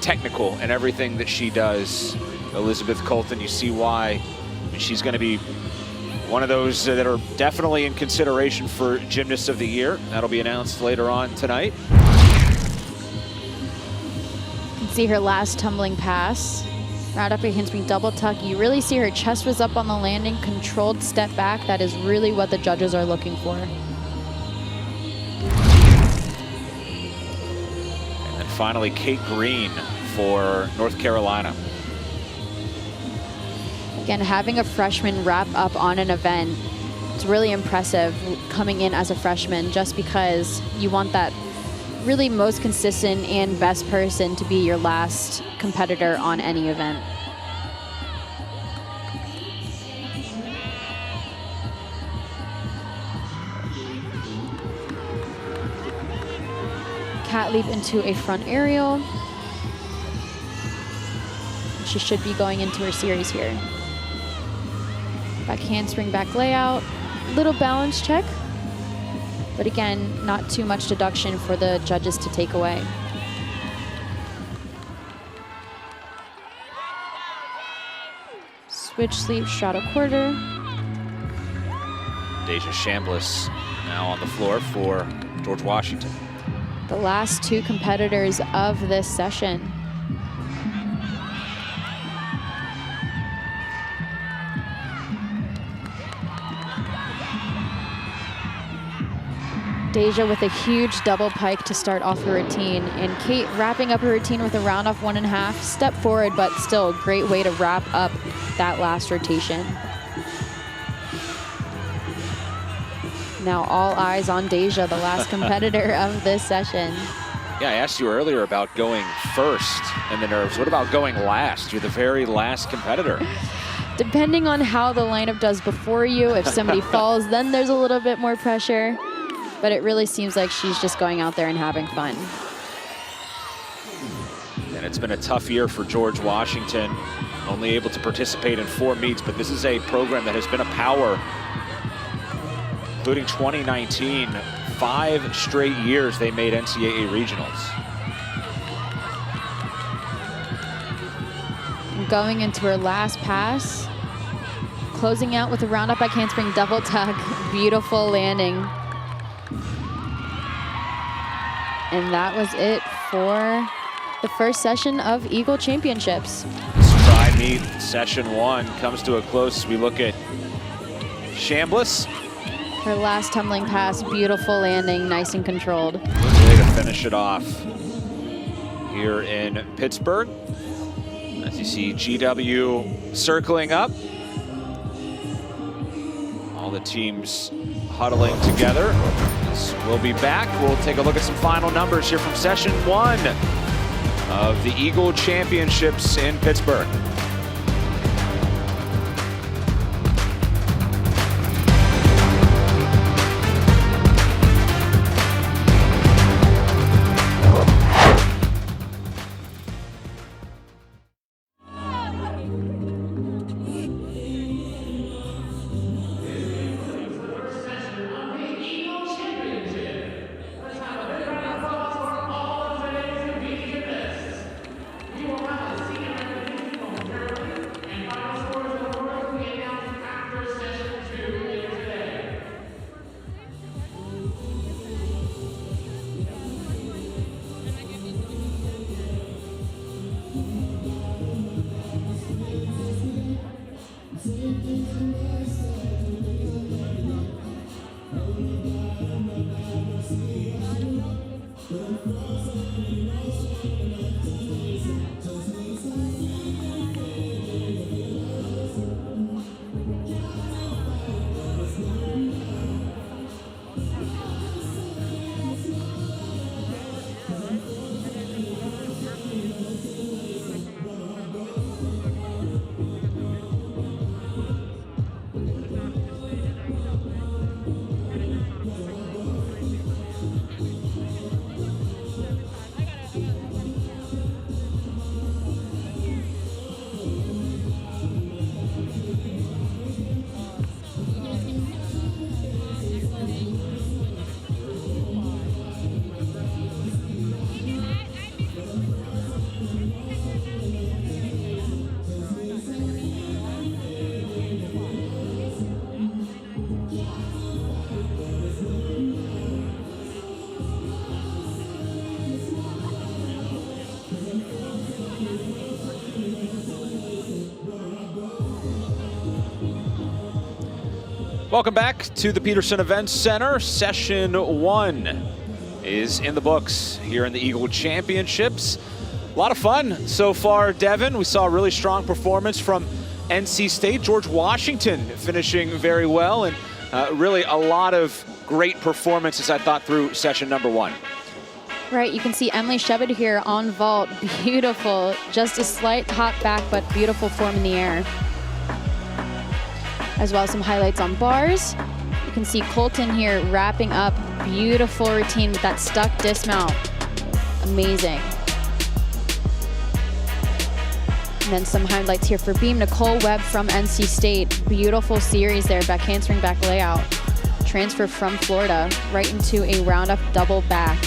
[SPEAKER 1] technical in everything that she does. Elizabeth Colton, you see why. I mean, she's going to be one of those that are definitely in consideration for Gymnast of the Year. That'll be announced later on tonight.
[SPEAKER 2] You can see her last tumbling pass. Round up her handspring double tuck. You really see her chest was up on the landing, controlled step back. That is really what the judges are looking for.
[SPEAKER 1] And then finally, Kate Green for North Carolina.
[SPEAKER 2] Again, having a freshman wrap up on an event, it's really impressive coming in as a freshman, just because you want that really most consistent and best person to be your last competitor on any event. hat leap into a front aerial. She should be going into her series here. Back handspring, back layout. Little balance check. But again, not too much deduction for the judges to take away. Switch sleeve, straddle quarter.
[SPEAKER 1] Deja Chambliss now on the floor for George Washington.
[SPEAKER 2] The last two competitors of this session. Deja with a huge double pike to start off her routine, and Kate wrapping up her routine with a round off 1.5. Step forward, but still a great way to wrap up that last rotation. Now all eyes on Deja, the last competitor of this session.
[SPEAKER 1] Yeah, I asked you earlier about going first in the nerves. What about going last? You're the very last competitor.
[SPEAKER 2] Depending on how the lineup does before you, if somebody falls, then there's a little bit more pressure. But it really seems like she's just going out there and having fun.
[SPEAKER 1] And it's been a tough year for George Washington, only able to participate in 4 meets, but this is a program that has been a power, including 2019, 5 straight years they made NCAA regionals.
[SPEAKER 2] Going into her last pass, closing out with a round up back handspring double tuck, beautiful landing. And that was it for the first session of EAGL Championships.
[SPEAKER 1] This tri-meet session 1 comes to a close as we look at Chambliss.
[SPEAKER 2] Her last tumbling pass, beautiful landing, nice and controlled.
[SPEAKER 1] Good way to finish it off here in Pittsburgh. As you see GW circling up. All the teams huddling together. We'll be back. We'll take a look at some final numbers here from session 1 of the EAGL Championships in Pittsburgh. Welcome back to the Peterson Events Center. Session 1 is in the books here in the EAGL Championships. A lot of fun so far, Devin. We saw a really strong performance from NC State. George Washington finishing very well, and really a lot of great performances, I thought, through session number 1.
[SPEAKER 2] Right, you can see Emily Shevard here on vault. Beautiful, just a slight hop back, but beautiful form in the air. As well as some highlights on bars. You can see Colton here wrapping up, beautiful routine with that stuck dismount. amazing. And then some highlights here for beam. Nicole Webb from NC State. Beautiful series there, back handspring, back layout. Transfer from Florida right into a round-up double back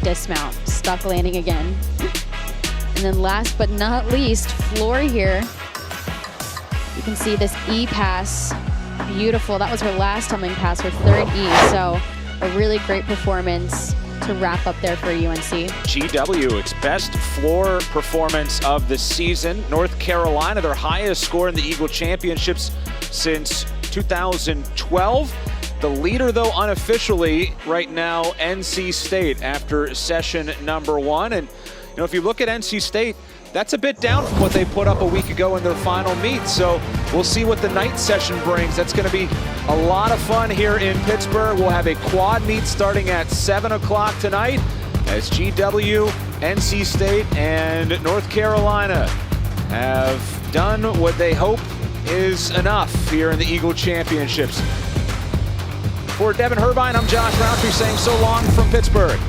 [SPEAKER 2] dismount. Stuck landing again. And then last but not least, Flory here. You can see this E pass. Beautiful. That was her last tumbling pass, her third E. So a really great performance to wrap up there for UNC.
[SPEAKER 1] GW, its best floor performance of the season. North Carolina, their highest score in the Eagle Championships since 2012. The leader, though, unofficially right now, NC State after session number 1. And, you know, if you look at NC State, that's a bit down from what they put up a week ago in their final meet. So we'll see what the night session brings. That's going to be a lot of fun here in Pittsburgh. We'll have a quad meet starting at 7 o'clock tonight as GW, NC State, and North Carolina have done what they hope is enough here in the Eagle Championships. For Devin Herbine, I'm Josh Roundtree saying so long from Pittsburgh.